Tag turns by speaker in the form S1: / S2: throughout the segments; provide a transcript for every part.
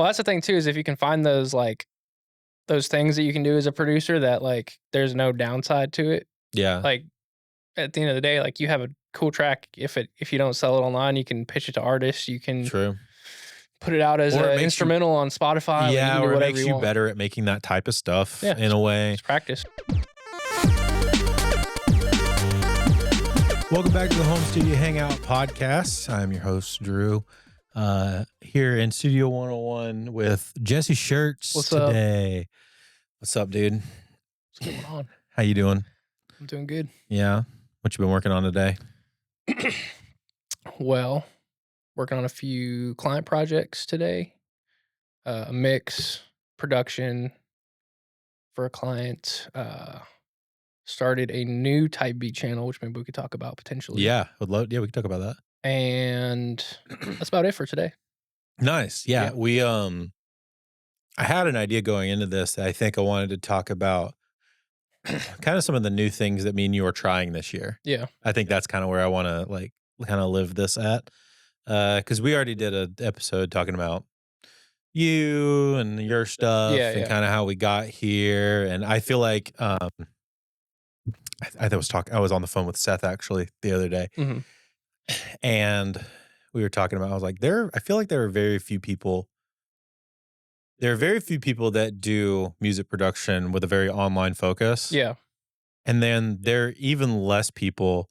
S1: Well, that's the thing too, is if you can find those those things that you can do as a producer that there's no downside to it.
S2: Yeah.
S1: Like at the end of the day, you have a cool track. If you don't sell it online, you can pitch it to artists. You can
S2: True.
S1: put it out as
S2: Or it
S1: an
S2: makes you
S1: instrumental on Spotify. You can do
S2: or it
S1: whatever
S2: makes
S1: you
S2: you
S1: want.
S2: better at making that type of stuff
S1: Yeah,
S2: in a way.
S1: It's practice.
S2: Welcome back to the Home Studio Hangout podcast. I'm your host, Drew, here in Studio 101 with Jesse Shirts
S1: What's up?
S2: today. What's up, dude?
S1: What's going on?
S2: How you doing?
S1: I'm doing good.
S2: Yeah. What you been working on today?
S1: Well, working on a few client projects today. A mix, production for a client. Started a new type beat channel, which maybe we could talk about potentially.
S2: Yeah, would love. Yeah, we can talk about that.
S1: And that's about it for today.
S2: Nice. Yeah, we I had an idea going into this that I think I wanted to talk about kind of some of the new things that me and you are trying this year.
S1: Yeah.
S2: I think that's kind of where I want to kind of live this at. Cuz we already did an episode talking about you and your stuff and kind of how we got here, and I feel like I was on the phone with Seth actually the other day.
S1: Mm-hmm.
S2: And we were talking about, I was like, I feel like there are very few people that do music production with a very online focus.
S1: Yeah.
S2: And then there are even less people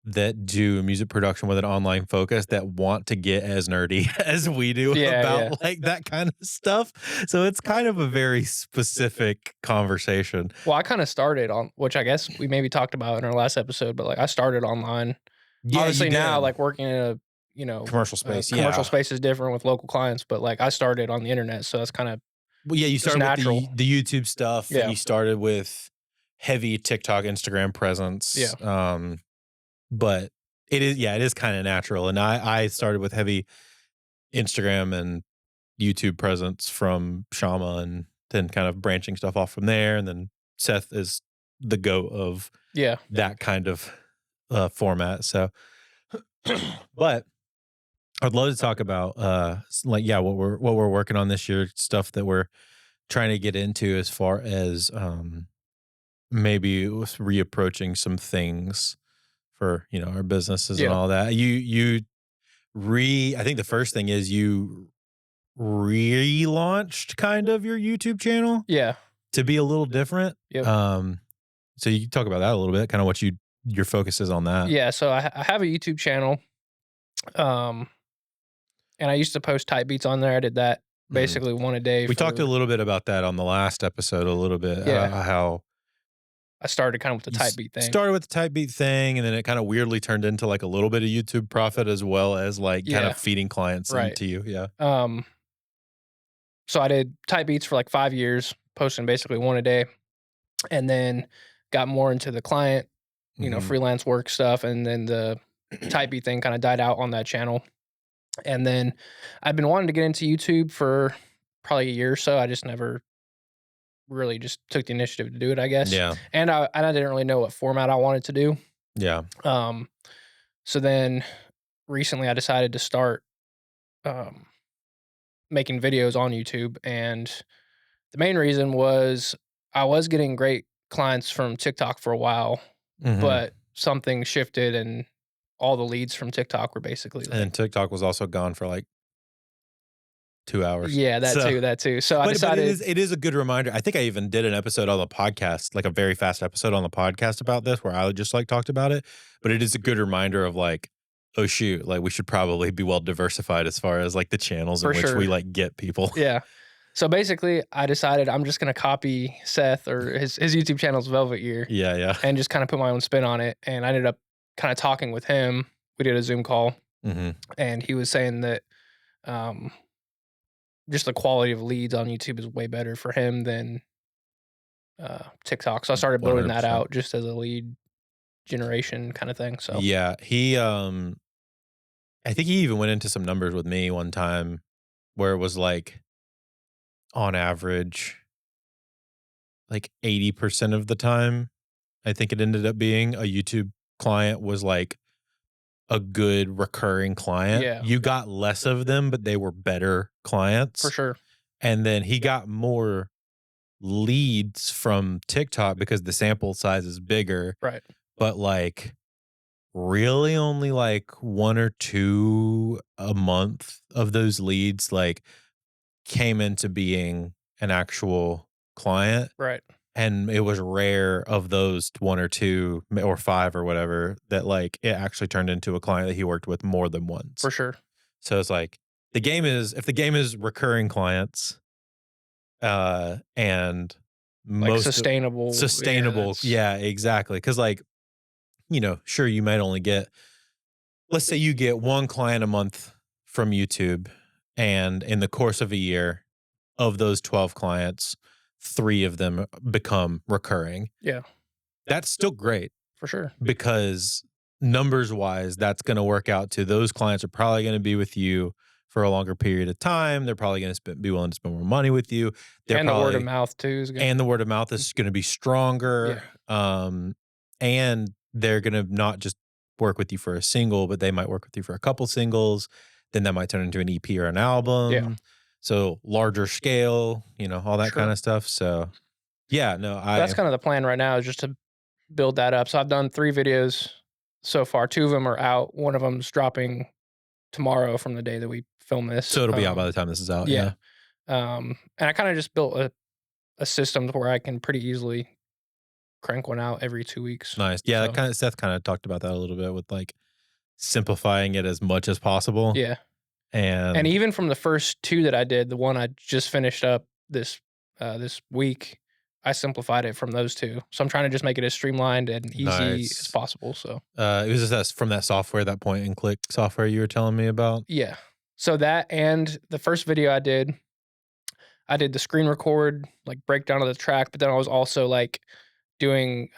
S2: that do music production with an online focus that want to get as nerdy as we do about that kind of stuff. So it's kind of a very specific conversation.
S1: Well, I kind of started on, which I guess we maybe talked about in our last episode, but I started online. Yeah, obviously now working in a
S2: commercial space.
S1: Commercial space is different with local clients, but I started on the internet, so that's kind of
S2: you started
S1: natural.
S2: With the YouTube stuff. Yeah, and you started with heavy TikTok, Instagram presence.
S1: Yeah.
S2: But it is kind of natural. And I started with heavy Instagram and YouTube presence from Shama, and then kind of branching stuff off from there. And then Seth is the goat of that kind of format. So, but I'd love to talk about what we're working on this year, stuff that we're trying to get into as far as maybe reapproaching some things for our businesses and all that. I think the first thing is you relaunched kind of your YouTube channel.
S1: Yeah.
S2: To be a little different.
S1: Yep.
S2: So you can talk about that a little bit, kind of what your focus is on that.
S1: Yeah, so I have a YouTube channel. And I used to post type beats on there. I did that basically one a day.
S2: We talked a little bit about that on the last episode, a little bit. How
S1: I started kind of with the type beat thing.
S2: Started with the type beat thing, and then it kind of weirdly turned into a little bit of YouTube profit as well as kind of feeding clients into you. Yeah.
S1: So I did type beats for 5 years, posting basically one a day, and then got more into the client, freelance work stuff, and then the type beat thing kind of died out on that channel. And then I've been wanting to get into YouTube for probably a year or so. I just never really just took the initiative to do it, I guess.
S2: Yeah.
S1: And I didn't really know what format I wanted to do.
S2: Yeah.
S1: So then recently I decided to start making videos on YouTube, and the main reason was I was getting great clients from TikTok for a while, but something shifted and all the leads from TikTok were basically
S2: and TikTok was also gone for 2 hours.
S1: Yeah, that too. So I decided
S2: it is a good reminder. I think I even did an episode on the podcast, a very fast episode on the podcast about this, where I just talked about it. But it is a good reminder of oh shoot, we should probably be well diversified as far as the channels in which we get people.
S1: Yeah. So basically I decided I'm just gonna copy Seth, or his YouTube channel's Velvet Ear.
S2: Yeah.
S1: And just kind of put my own spin on it. And I ended up kind of talking with him. We did a Zoom call, and he was saying that just the quality of leads on YouTube is way better for him than TikTok. So I started blowing 100%. That out just as a lead generation kind of thing. So
S2: yeah, he I think he even went into some numbers with me one time where it was on average 80% of the time, I think it ended up being, a YouTube client was a good recurring client.
S1: Yeah,
S2: You got less of them, but they were better
S1: for
S2: clients.
S1: sure.
S2: And then he got more leads from TikTok because the sample size is bigger,
S1: Right,
S2: but like really only like 1 or 2 a month of those leads like came into being an actual client.
S1: right,
S2: And it was rare of those 1 or 2 or 5 or whatever that like it actually turned into a client that he worked with more than once.
S1: for sure.
S2: So it's like the game is if the game is recurring clients, and
S1: Like
S2: most of
S1: sustainable. Yeah,
S2: sustainable,
S1: that's
S2: yeah, exactly. Because like, sure, you might only get let's say you get 1 client a month from YouTube, and in the course of a year, of those 12 clients, 3 of them become recurring.
S1: yeah,
S2: That's still great
S1: for sure.
S2: because numbers wise, that's going to work out to those clients are probably going to be with you for a longer period of time. They're probably going to be willing to spend more money with you. They're
S1: And the word of
S2: probably
S1: mouth too is gonna
S2: and the word of mouth is gonna be
S1: yeah,
S2: stronger, and they're gonna not just work with you for a single, but they might work with you for a couple singles, then that might turn into an EP or an
S1: yeah,
S2: album, so larger scale, all that
S1: sure.
S2: kinda stuff, so, yeah, no,
S1: That's kind of the plan right now is just to build that up. So I've done 3 videos so far. 2 of them are out. One of them's dropping tomorrow from the day that we film this.
S2: so it'll be out by the time this is out,
S1: Yeah.
S2: yeah.
S1: And I kinda just built a system where I can pretty easily crank one out every 2 weeks.
S2: Nice. Yeah, that
S1: So,
S2: kinda Seth kinda talked about that a little bit with, like, simplifying it as much as possible,
S1: yeah. And
S2: and
S1: even from the first 2 that I did, the one I just finished up this week, I simplified it from those 2. So I'm trying to just make it as streamlined and easy as
S2: nice.
S1: possible, so
S2: It was just that from that software, that point and click software you were telling me about?
S1: yeah. So that and the first video I did the screen record, like, breakdown of the track, but then I was also, like, doing,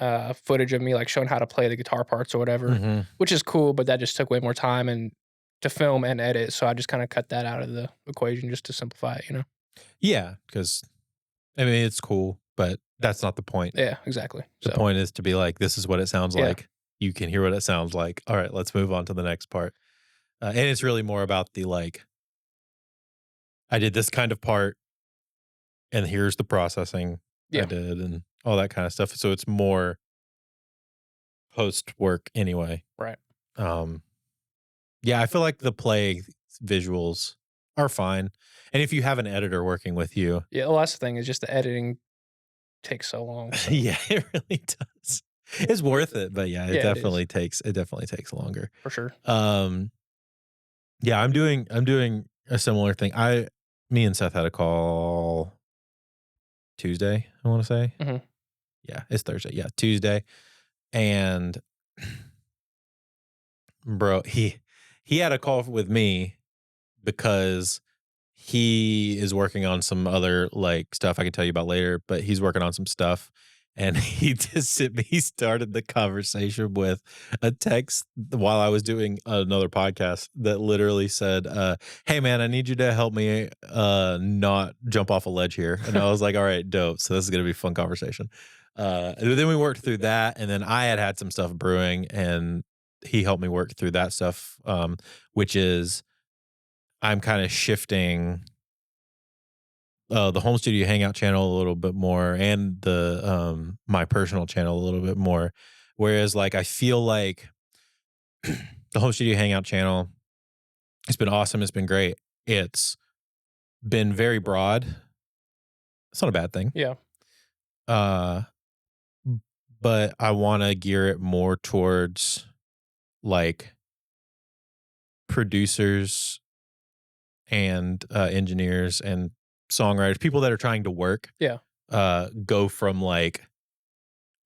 S1: footage of me, like, showing how to play the guitar parts or whatever,
S2: Mhm.
S1: which is cool, but that just took way more time and to film and edit, so I just kinda cut that out of the equation just to simplify it, you know?
S2: Yeah, because I mean, it's cool, but that's not the point.
S1: Yeah, exactly.
S2: The
S1: So,
S2: point is to be like, "This is what it sounds
S1: yeah,
S2: like. You can hear what it sounds like. Alright, let's move on to the next part." And it's really more about the, like, "I did this kind of part, and here's the processing I
S1: yeah,
S2: did," and all that kinda stuff, so it's more post work anyway.
S1: right.
S2: Um, yeah, I feel like the play visuals are fine, and if you have an editor working with you,
S1: Yeah, the last thing is just the editing takes so long, so
S2: yeah, it really does. It's worth it, but yeah,
S1: yeah, it is,
S2: it definitely takes longer.
S1: for sure.
S2: Um, yeah, I'm doing a similar thing. Me and Seth had a call Tuesday, I wanna say.
S1: Mhm.
S2: Yeah, it's Thursday. Yeah, Tuesday. And bro, he had a call with me because he is working on some other like stuff I can tell you about later, but he's working on some stuff. And he started the conversation with a text while I was doing another podcast that literally said, "Hey man, I need you to help me not jump off a ledge here." And I was like, "All right, dope. So this is gonna be a fun conversation." And then we worked through that, and then I had some stuff brewing, and he helped me work through that stuff, which is I'm kind of shifting the home studio hangout channel a little bit more and the my personal channel a little bit more. Whereas like I feel like the home studio hangout channel, it's been awesome, it's been great. It's been very broad. It's not a bad thing.
S1: Yeah,
S2: Uh but I want to gear it more towards like producers and engineers and songwriters, people that are trying to work,
S1: yeah,
S2: go from like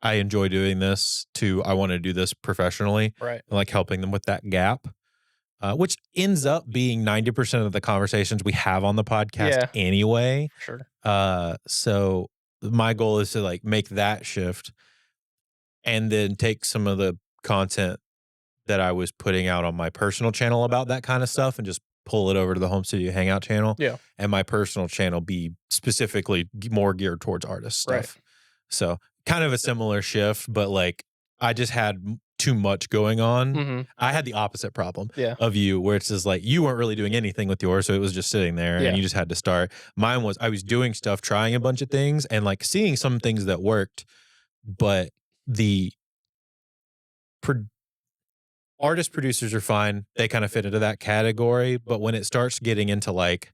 S2: I enjoy doing this to I want to do this professionally
S1: right.
S2: and like helping them with that gap, which ends up being 90% of the conversations we have on the podcast
S1: Yeah,
S2: anyway.
S1: for sure.
S2: So my goal is to like make that shift and then take some of the content that I was putting out on my personal channel about that kind of stuff and just pull it over to the home studio hangout channel
S1: Yeah,
S2: and my personal channel be specifically more geared towards artist
S1: right.
S2: stuff. So kind of a similar shift, but like I just had too much going on.
S1: Mhm.
S2: I had the opposite problem
S1: Yeah.
S2: of you, where it's just like you weren't really doing anything with yours, so it was just sitting there, and
S1: Yeah.
S2: you just had to start. Mine was I was doing stuff, trying a bunch of things, and like seeing some things that worked, but the pro- artist producers are fine. They kind of fit into that category, but when it starts getting into like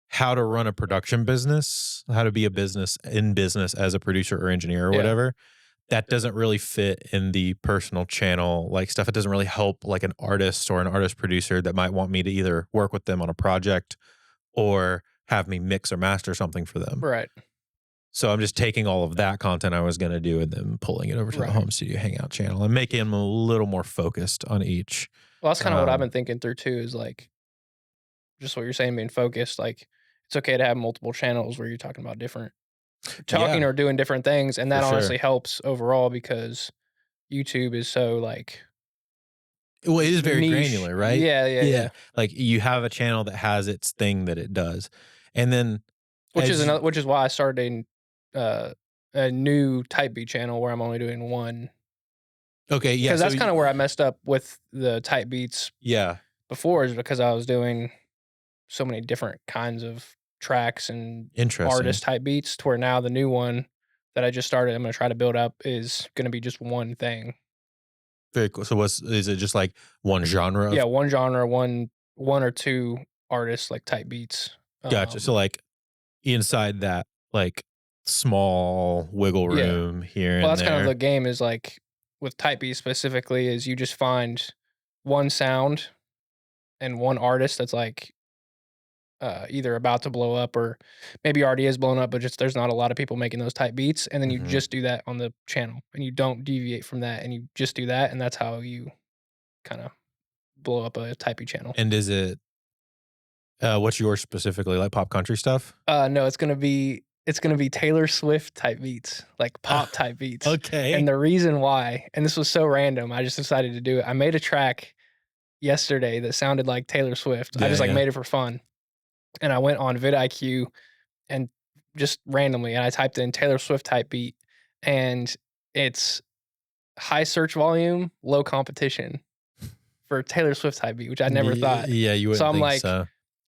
S2: how to run a production business, how to be a business in business as a producer or engineer or
S1: Yeah.
S2: whatever, that doesn't really fit in the personal channel like stuff. It doesn't really help like an artist or an artist producer that might want me to either work with them on a project or have me mix or master something for them.
S1: Right.
S2: So I'm just taking all of that content I was going to do and then pulling it over to the
S1: Right.
S2: home studio hangout channel and making them a little more focused on each.
S1: Well, that's kinda what I've
S2: Um,
S1: been thinking through too is, like, just what you're saying, being focused, like, it's okay to have multiple channels where you're talking about different talking
S2: yeah,
S1: or doing different things, and
S2: for
S1: that
S2: sure.
S1: honestly helps overall because YouTube is so, like,
S2: Well, it is very
S1: niche.
S2: granular, right?
S1: Yeah, yeah,
S2: Yeah.
S1: yeah.
S2: Like you have a channel that has its thing that it does. And then as
S1: Which is why I started a new type beat channel where I'm only doing one.
S2: okay, yeah,
S1: Because
S2: so
S1: that's kinda where I messed up with the type beats
S2: yeah,
S1: before is because I was doing so many different kinds of tracks and
S2: interesting.
S1: artist type beats to where now the new one that I just started, I'm gonna try to build up is gonna be just one thing.
S2: Very cool. So what's is it just like one genre
S1: Yeah,
S2: of
S1: one genre, one or two artists like type beats.
S2: gotcha. So like inside that like small wiggle
S1: Yeah.
S2: room here
S1: Well,
S2: and
S1: that's kind of the
S2: there.
S1: game is like with type beats specifically is you just find one sound and one artist that's like either about to blow up or maybe already is blown up, but just there's not a lot of people making those type beats, and then you
S2: Mhm.
S1: just do that on the channel, and you don't deviate from that, and you just do that, and that's how you kind of blow up a typey channel.
S2: And is it what's yours specifically like pop country stuff?
S1: No, it's gonna be Taylor Swift type beats, like pop type beats, and
S2: Okay.
S1: the reason why, and this was so random, I just decided to do it. I made a track yesterday that sounded like Taylor Swift. I
S2: Yeah,
S1: just like
S2: yeah.
S1: made it for fun, and I went on vidIQ and just randomly, and I typed in Taylor Swift type beat, and it's high search volume, low competition for Taylor Swift type beat, which I never thought.
S2: Yeah, you
S1: So
S2: wouldn't
S1: I'm
S2: think
S1: like,
S2: so.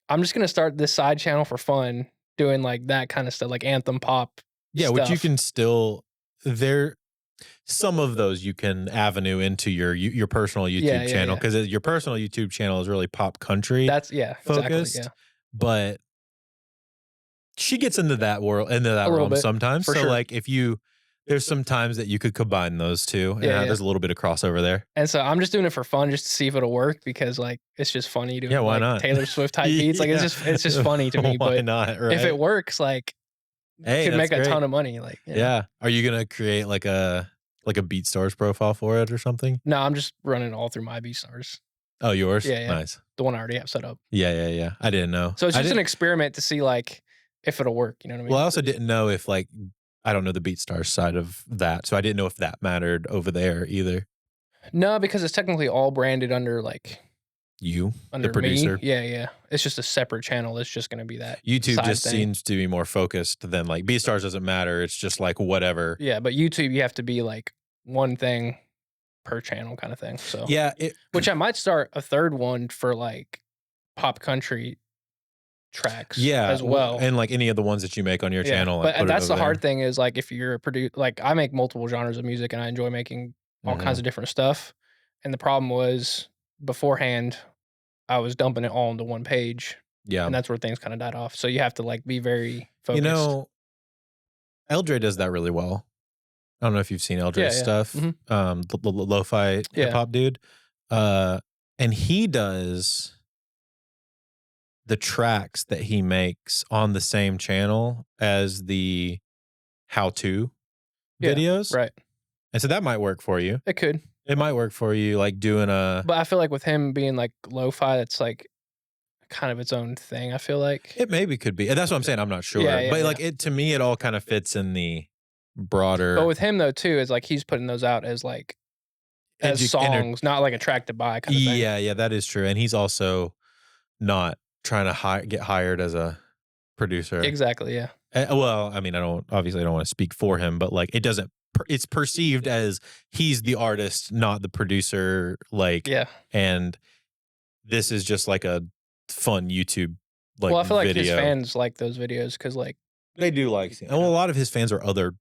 S1: I'm just gonna start this side channel for fun, doing like that kind of stuff, like anthem pop
S2: Yeah, which you
S1: stuff.
S2: can still there some of those you can avenue into your personal
S1: Yeah,
S2: YouTube
S1: yeah,
S2: channel
S1: yeah.
S2: because your personal YouTube channel is really pop country
S1: That's yeah, exactly.
S2: focused,
S1: Yeah,
S2: but she gets into
S1: a
S2: that
S1: little
S2: realm
S1: bit
S2: sometimes.
S1: for
S2: So
S1: sure.
S2: like if you there's some times that you could combine those two and
S1: Yeah, yeah.
S2: there's a little bit of crossover there.
S1: And so I'm just doing it for fun, just to see if it'll work because like it's just funny
S2: Yeah,
S1: doing
S2: why
S1: like
S2: not?
S1: Taylor Swift type beats. Like
S2: Yeah.
S1: it's just funny to me.
S2: Why
S1: But
S2: not,
S1: if it
S2: right?
S1: works, like
S2: Hey,
S1: could
S2: that's
S1: make a
S2: great.
S1: ton of money. Like
S2: Yeah. Are you gonna create like a BeatStars profile for it or something?
S1: no, I'm just running all through my BeatStars.
S2: Oh, yours?
S1: Yeah, yeah.
S2: Nice.
S1: The one I already have set up.
S2: Yeah, yeah, yeah. I didn't know.
S1: So it's
S2: I
S1: just an
S2: didn't
S1: experiment to see like if it'll work, you know what I
S2: well,
S1: mean?
S2: I also didn't know if like I don't know the BeatStars side of that, so I didn't know if that mattered over there either.
S1: No, because it's technically all branded under like
S2: You, the
S1: under me.
S2: producer.
S1: Yeah, yeah. It's just a separate channel. It's just gonna be that
S2: YouTube
S1: side
S2: just
S1: thing.
S2: seems to be more focused than like BeatStars doesn't matter. It's just like whatever.
S1: Yeah, but YouTube you have to be like one thing per channel kind of thing. So
S2: Yeah, it
S1: which I might start a third one for like pop country tracks
S2: yeah,
S1: as well.
S2: and like any of the ones that you make on your
S1: Yeah,
S2: channel, like
S1: but
S2: put
S1: and
S2: it
S1: that's
S2: over
S1: the hard
S2: there.
S1: thing is like if you're a like I make multiple genres of music and I enjoy making all kinds
S2: Mhm.
S1: of different stuff. And the problem was beforehand I was dumping it all into one page,
S2: Yeah.
S1: and that's where things kind of died off. So you have to like be very
S2: You
S1: focused.
S2: know, Eldre does that really well. I don't know if you've seen
S1: Yeah,
S2: Eldre's
S1: yeah.
S2: stuff,
S1: Hmm.
S2: the lo-fi hip
S1: Yeah.
S2: hop dude, uh, and he does the tracks that he makes on the same channel as the how-to
S1: Yeah.
S2: videos,
S1: Right.
S2: and so that might work for you.
S1: It could.
S2: It might work for you, like, doing a
S1: But I feel like with him being like lo-fi, it's like kind of its own thing, I feel like.
S2: it maybe could be and that's what I'm saying, I'm not
S1: Yeah,
S2: sure,
S1: yeah,
S2: but,
S1: yeah.
S2: like, it to me, it all kinda fits in the
S1: But
S2: broader
S1: with him though too, is like he's putting those out as like as
S2: edu enter
S1: songs, not like a track to buy kind of thing.
S2: yeah, yeah, that is true, and he's also not trying to get hired as a producer.
S1: Exactly, yeah.
S2: Well, I mean, I don't obviously I don't wanna speak for him, but, like, it doesn't it's perceived as he's the artist, not the producer, like,
S1: Yeah.
S2: and this is just like a fun YouTube, like,
S1: Well, I feel like his
S2: video.
S1: fans like those videos because, like,
S2: They do like seeing and well, a lot of his fans are other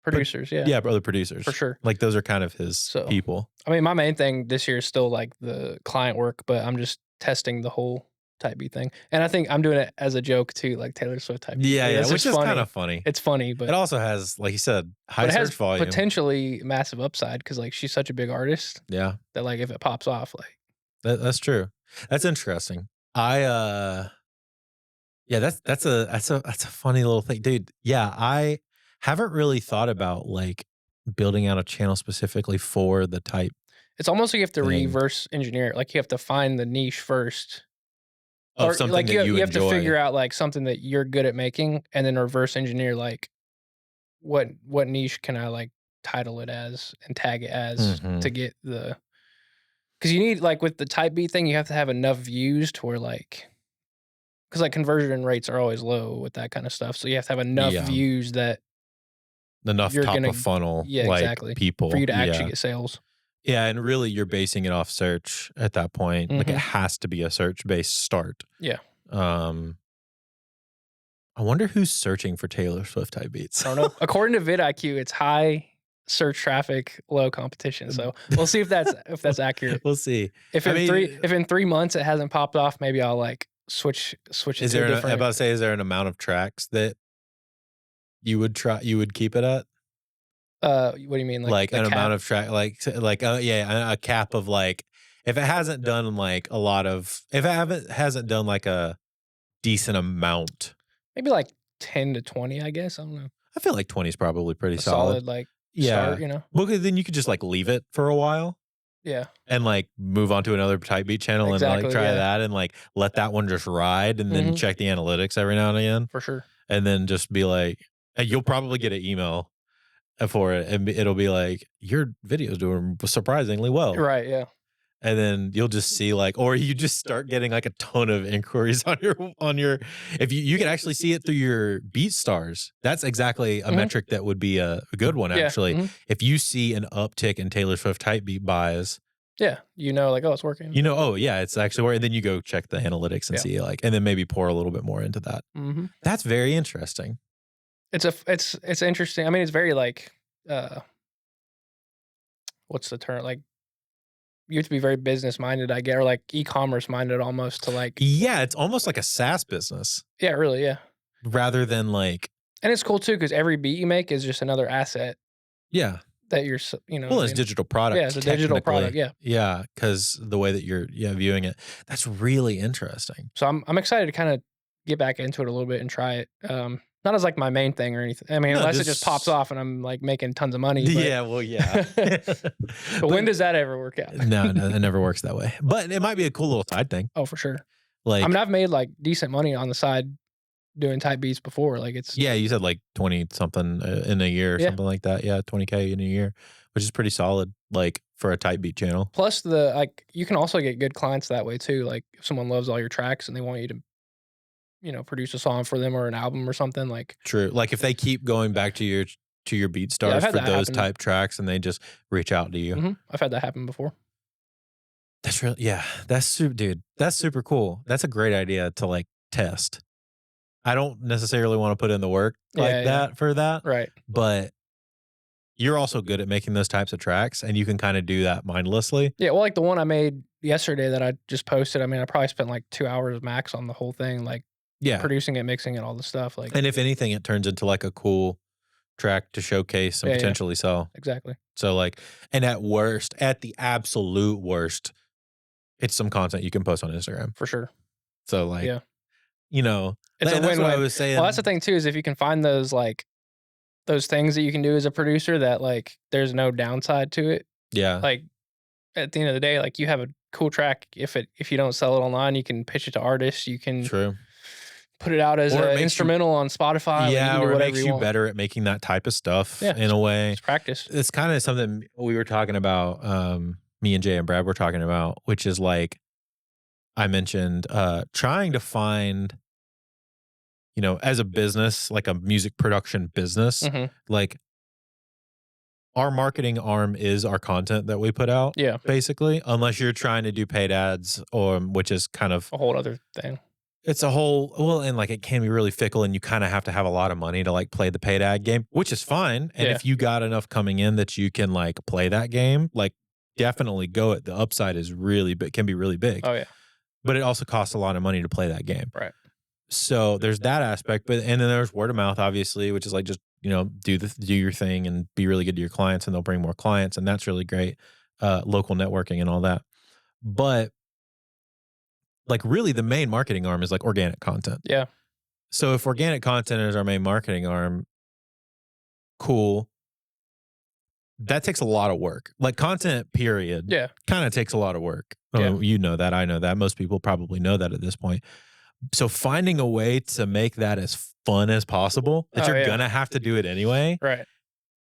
S2: pro
S1: producers, yeah,
S2: yeah, other
S1: for
S2: producers.
S1: sure.
S2: Like, those are kind of his
S1: So,
S2: people.
S1: I mean, my main thing this year is still, like, the client work, but I'm just testing the whole type B thing, and I think I'm doing it as a joke too, like Taylor Swift type B.
S2: Yeah,
S1: Like,
S2: yeah,
S1: it's
S2: which
S1: just
S2: is kinda
S1: funny.
S2: funny.
S1: It's funny,
S2: It also has, like you said, high
S1: but it has
S2: search volume.
S1: potentially massive upside because, like, she's such a big artist
S2: Yeah,
S1: that, like, if it pops off, like
S2: that's true. That's interesting. Yeah, that's a funny little thing, dude. Yeah, I haven't really thought about, like, building out a channel specifically for the type
S1: it's almost like you have to
S2: thing
S1: reverse engineer it, like, you have to find the niche first,
S2: of
S1: or,
S2: something
S1: like,
S2: that you
S1: you have to
S2: enjoy.
S1: figure out, like, something that you're good at making and then reverse engineer, like, what niche can I, like, title it as and tag it as to
S2: Mhm.
S1: get the, because you need, like, with the type B thing, you have to have enough views to where, like, because, like, conversion rates are always low with that kinda stuff, so you have to have enough
S2: Yeah,
S1: views that
S2: enough
S1: you're
S2: top
S1: gonna,
S2: of funnel,
S1: yeah,
S2: like,
S1: exactly, for you
S2: people.
S1: to actually
S2: Yeah.
S1: get sales.
S2: Yeah, and really you're basing it off search at that point. Like, it
S1: Mhm.
S2: has to be a search-based start.
S1: Yeah.
S2: Um, I wonder who's searching for Taylor Swift type beats.
S1: I don't know. According to vidIQ, it's high search traffic, low competition, so we'll see if that's accurate.
S2: We'll see. I mean,
S1: If in 3 months it hasn't popped off, maybe I'll, like, switch it
S2: is
S1: to a
S2: there an I'm
S1: different,
S2: about to say, is there an amount of tracks that you would keep it at?
S1: what do you mean, like,
S2: Like,
S1: the
S2: an
S1: cap?
S2: amount of track like, yeah, a cap of, like, if it hasn't done, like, a lot of if it haven't hasn't done, like, a decent amount.
S1: Maybe, like, 10 to 20, I guess, I don't know.
S2: I feel like 20 is probably pretty
S1: A
S2: solid.
S1: solid, like, start,
S2: Yeah.
S1: you know?
S2: Well, 'cause then you could just, like, leave it for a while
S1: Yeah.
S2: and, like, move on to another type beat channel and, like,
S1: Exactly,
S2: try
S1: yeah.
S2: that and, like, let that one just ride and then
S1: Mhm.
S2: check the analytics every now and again,
S1: For sure.
S2: and then just be like and you'll probably get an email, for it, and it'll be like, "Your video's doing surprisingly well."
S1: Right, yeah.
S2: And then you'll just see, like or you just start getting, like, a ton of inquiries on your if you can actually see it through your beat stars. That's exactly a
S1: Mhm.
S2: metric that would be a good one,
S1: Yeah,
S2: actually.
S1: mhm.
S2: If you see an uptick in Taylor Swift type beat buys,
S1: Yeah, you know, like, "Oh, it's working."
S2: you know, "Oh, yeah, it's actually where" and then you go check the analytics and
S1: Yeah.
S2: see, like and then maybe pour a little bit more into that.
S1: Mhm.
S2: That's very interesting.
S1: It's interesting. I mean, it's very, like, uh, what's the term? Like, you have to be very business-minded, I get, or, like, e-commerce minded almost to, like,
S2: Yeah, it's almost like a SaaS business
S1: yeah, really, yeah.
S2: rather than, like
S1: And it's cool too because every beat you make is just another asset
S2: yeah.
S1: that you're you know what
S2: Well,
S1: I
S2: it's
S1: mean?
S2: digital
S1: Yeah,
S2: product
S1: it's a digital product,
S2: technically.
S1: yeah.
S2: Yeah, because the way that you're, yeah, viewing it. That's really interesting.
S1: So I'm excited to kinda get back into it a little bit and try it, not as, like, my main thing or anything. I mean,
S2: No,
S1: unless it just pops
S2: just
S1: off and I'm, like, making tons of money, but
S2: yeah, well, yeah.
S1: but when
S2: But
S1: does that ever work out?
S2: no, no, it never works that way. But it might be a cool little side thing.
S1: Oh, for sure. I mean,
S2: Like,
S1: I've made, like, decent money on the side doing type beats before, like, it's
S2: yeah, you said like 20 something in a year or
S1: yeah.
S2: something like that. Yeah, 20K in a year, which is pretty solid, like for a type beat channel.
S1: Plus you can also get good clients that way too, like, if someone loves all your tracks and they want you to, produce a song for them or an album or something, like
S2: True. Like if they keep going back to your beat
S1: yeah, I've
S2: stars
S1: had
S2: for
S1: that
S2: those
S1: happen.
S2: type tracks and they just reach out to you.
S1: Mhm, I've had that happen before.
S2: That's really yeah, that's super dude. That's super cool. That's a great idea to like test. I don't necessarily want to put in the work like
S1: Yeah, yeah.
S2: that for that,
S1: Right.
S2: but you're also good at making those types of tracks and you can kind of do that mindlessly.
S1: Yeah, well, like, the one I made yesterday that I just posted, I mean, I probably spent, like, 2 hours max on the whole thing, like,
S2: Yeah.
S1: producing it, mixing it, all the stuff, like
S2: And if anything, it turns into like a cool track to showcase and
S1: yeah, yeah,
S2: potentially sell.
S1: exactly.
S2: So like, and at worst, at the absolute worst, it's some content you can post on Instagram.
S1: For sure.
S2: So like,
S1: Yeah.
S2: you know,
S1: It's a
S2: and that's what I
S1: win-win.
S2: was
S1: Well, that's the
S2: saying.
S1: thing too is if you can find those, like those things that you can do as a producer that, like, there's no downside to it,
S2: Yeah,
S1: like, at the end of the day, like, you have a cool track, if you don't sell it online, you can pitch it to artists, you can
S2: true.
S1: put it out as
S2: Or it
S1: an
S2: makes you,
S1: instrumental on Spotify, like, you
S2: yeah,
S1: can do
S2: or it
S1: whatever
S2: makes
S1: you
S2: you
S1: want.
S2: better at making that type of stuff
S1: Yeah,
S2: in a way.
S1: it's practice.
S2: It's kind of something we were talking about, me and Jay and Brad were talking about, which is like I mentioned, trying to find, as a business, like a music production business,
S1: Mhm.
S2: like our marketing arm is our content that we put out,
S1: Yeah,
S2: basically, unless you're trying to do paid ads or which is kind of
S1: a whole other thing.
S2: it's a whole well, and, like, it can be really fickle, and you kinda have a lot of money to, like, play the paid ad game, which is fine, and
S1: Yeah.
S2: if you got enough coming in that you can, like, play that game, like, definitely go it. The upside is really big can be really big,
S1: Oh, yeah.
S2: but it also costs a lot of money to play that game.
S1: Right.
S2: So, there's that aspect, but and then there's word of mouth, obviously, which is, like, just, do your thing and be really good to your clients, and they'll bring more clients, and that's really great, local networking and all that. But, like, really the main marketing arm is, like, organic content.
S1: Yeah.
S2: So if organic content is our main marketing arm, cool. That takes a lot of work. Like content, period,
S1: Yeah.
S2: kind of takes a lot of work. I
S1: Yeah.
S2: mean, you know that. I know that. Most people probably know that at this point. So finding a way to make that as fun as possible, that
S1: Oh,
S2: you're
S1: yeah.
S2: gonna have to do it anyway,
S1: Right.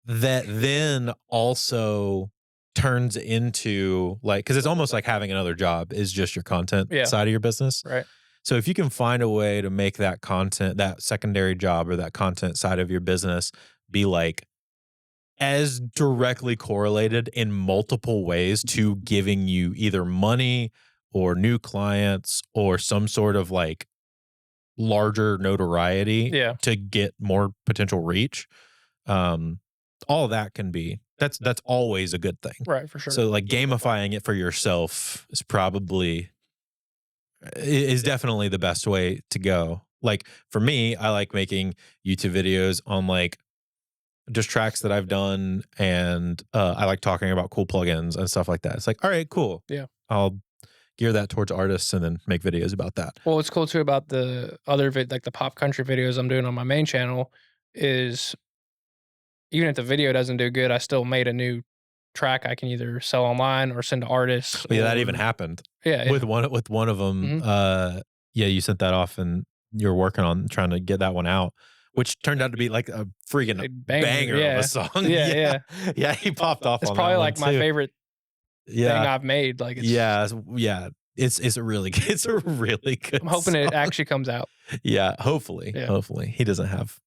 S2: that then also turns into like, because it's almost like having another job is just your content
S1: Yeah.
S2: side of your business.
S1: Right.
S2: So if you can find a way to make that content, that secondary job or that content side of your business be like as directly correlated in multiple ways to giving you either money or new clients or some sort of like larger notoriety
S1: Yeah.
S2: to get more potential reach. Um, all that can be that's always a good thing.
S1: Right. For sure.
S2: So like gamifying it for yourself is probably is definitely the best way to go. Like for me, I like making YouTube videos on like just tracks that I've done, and I like talking about cool plugins and stuff like that. It's like, all right, cool.
S1: Yeah.
S2: I'll gear that towards artists and then make videos about that.
S1: Well, what's cool too about the other like the pop country videos I'm doing on my main channel is even if the video doesn't do good, I still made a new track I can either sell online or send to artists
S2: But yeah, that even
S1: or
S2: happened
S1: yeah, yeah.
S2: with one of them.
S1: Mhm.
S2: Yeah, you sent that off, and you're working on trying to get that one out, which turned out to be like a freaking
S1: A banger,
S2: banger of a
S1: yeah.
S2: song.
S1: Yeah,
S2: Yeah,
S1: yeah.
S2: yeah, he popped off
S1: It's
S2: on that
S1: probably
S2: one
S1: like my
S2: too.
S1: favorite thing
S2: Yeah,
S1: I've made, like, it's
S2: yeah, yeah. It's a really it's a really
S1: I'm
S2: good
S1: hoping it
S2: song.
S1: actually comes out.
S2: Yeah, hopefully,
S1: Yeah,
S2: hopefully. He doesn't have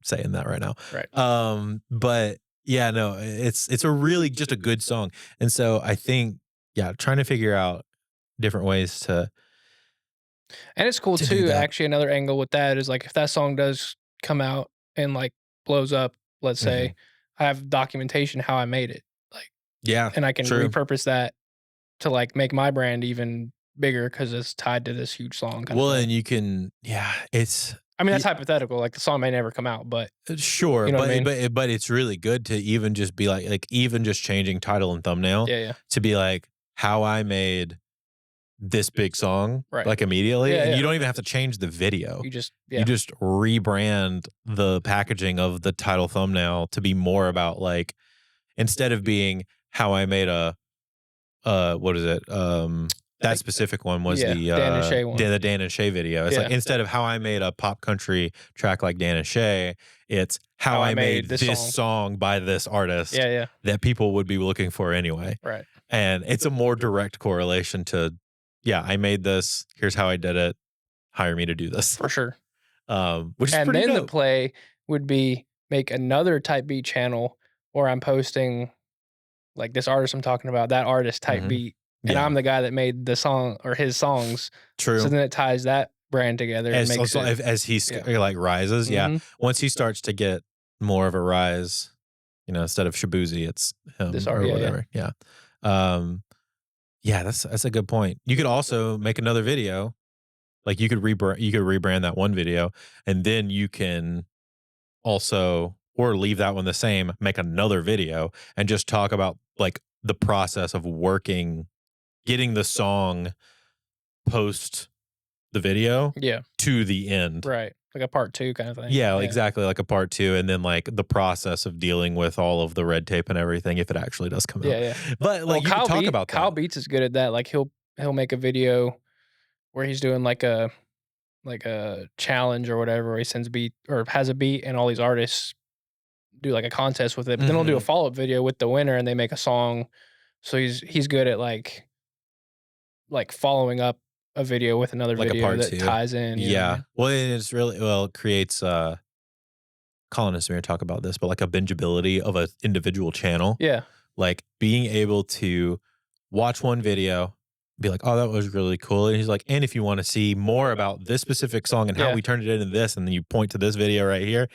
S2: say in that right now.
S1: right.
S2: But yeah, no, it's a really just a good song. And so I think, yeah, trying to figure out different ways
S1: And it's cool
S2: to do
S1: too,
S2: that.
S1: actually, another angle with that is, like, if that song does come out and, like, blows up, let's
S2: Mhm.
S1: say, I have documentation how I made it, like,
S2: Yeah,
S1: and I can
S2: true.
S1: repurpose that to, like, make my brand even bigger because it's tied to this huge song kinda
S2: Well,
S1: thing.
S2: and you can yeah, it's
S1: I mean, that's
S2: y
S1: hypothetical, like, the song may never come out, but
S2: sure,
S1: you know what I mean?
S2: but it's really good to even just be like even just changing title and thumbnail
S1: Yeah, yeah.
S2: to be like how I made this big song,
S1: Right.
S2: like, immediately,
S1: Yeah,
S2: and
S1: yeah.
S2: you don't even have to change the video.
S1: You just
S2: You
S1: yeah.
S2: just rebrand the packaging of the title thumbnail to be more about, like instead of being how I made a what is it?
S1: I
S2: That
S1: think
S2: specific one was
S1: yeah,
S2: the,
S1: Dan and Shay one.
S2: the Dan and Shay video. It's like
S1: Yeah.
S2: instead of how I made a pop country track like Dan and Shay, it's how
S1: How I
S2: I
S1: made
S2: made
S1: this
S2: this
S1: song.
S2: song by this artist
S1: Yeah, yeah.
S2: that people would be looking for anyway.
S1: Right.
S2: And it's a more direct correlation to, yeah, I made this. Here's how I did it. Hire me to do this.
S1: For sure.
S2: Which is
S1: And
S2: pretty
S1: then the
S2: dope.
S1: play would be make another type beat channel where I'm posting like this artist I'm talking about, that artist type
S2: Mhm.
S1: beat, and
S2: Yeah,
S1: I'm the guy that made the song or his songs. So
S2: true.
S1: then it ties that brand together and
S2: As
S1: makes
S2: also
S1: it
S2: as he
S1: yeah.
S2: like rises, yeah.
S1: Mhm.
S2: Once he starts to get more of a rise, instead of Shabuzi, it's
S1: This
S2: him
S1: art
S2: or
S1: yeah, yeah.
S2: whatever. Yeah. Um, yeah, that's a good point. You could also make another video. Like you could rebrand that one video, and then you can also or leave that one the same, make another video, and just talk about like the process of working, getting the song post the video
S1: Yeah.
S2: to the end.
S1: Right. Like a part 2 kind of thing.
S2: Yeah,
S1: Yeah.
S2: exactly, like a part 2, and then, like, the process of dealing with all of the red tape and everything if it actually does come out.
S1: Yeah, yeah.
S2: But,
S1: Well,
S2: like, you could talk about
S1: Kyle
S2: that.
S1: Beats is good at that. Like he'll make a video where he's doing like a challenge or whatever, where he sends a beat or has a beat and all these artists do like a contest with it. But then he'll do a
S2: Mhm.
S1: follow-up video with the winner and they make a song. So he's good at like following up a video with another
S2: Like a
S1: video
S2: part
S1: that
S2: 2.
S1: ties in, you know what I
S2: Yeah.
S1: mean?
S2: Well, and it's really well, it creates, Colin and Samir talk about this, but like a bingeability of an individual channel,
S1: Yeah.
S2: like being able to watch one video, be like, oh, that was really cool. And he's like, and if you want to see more about this specific song and how
S1: Yeah.
S2: we turned it into this, and then you point to this video right here.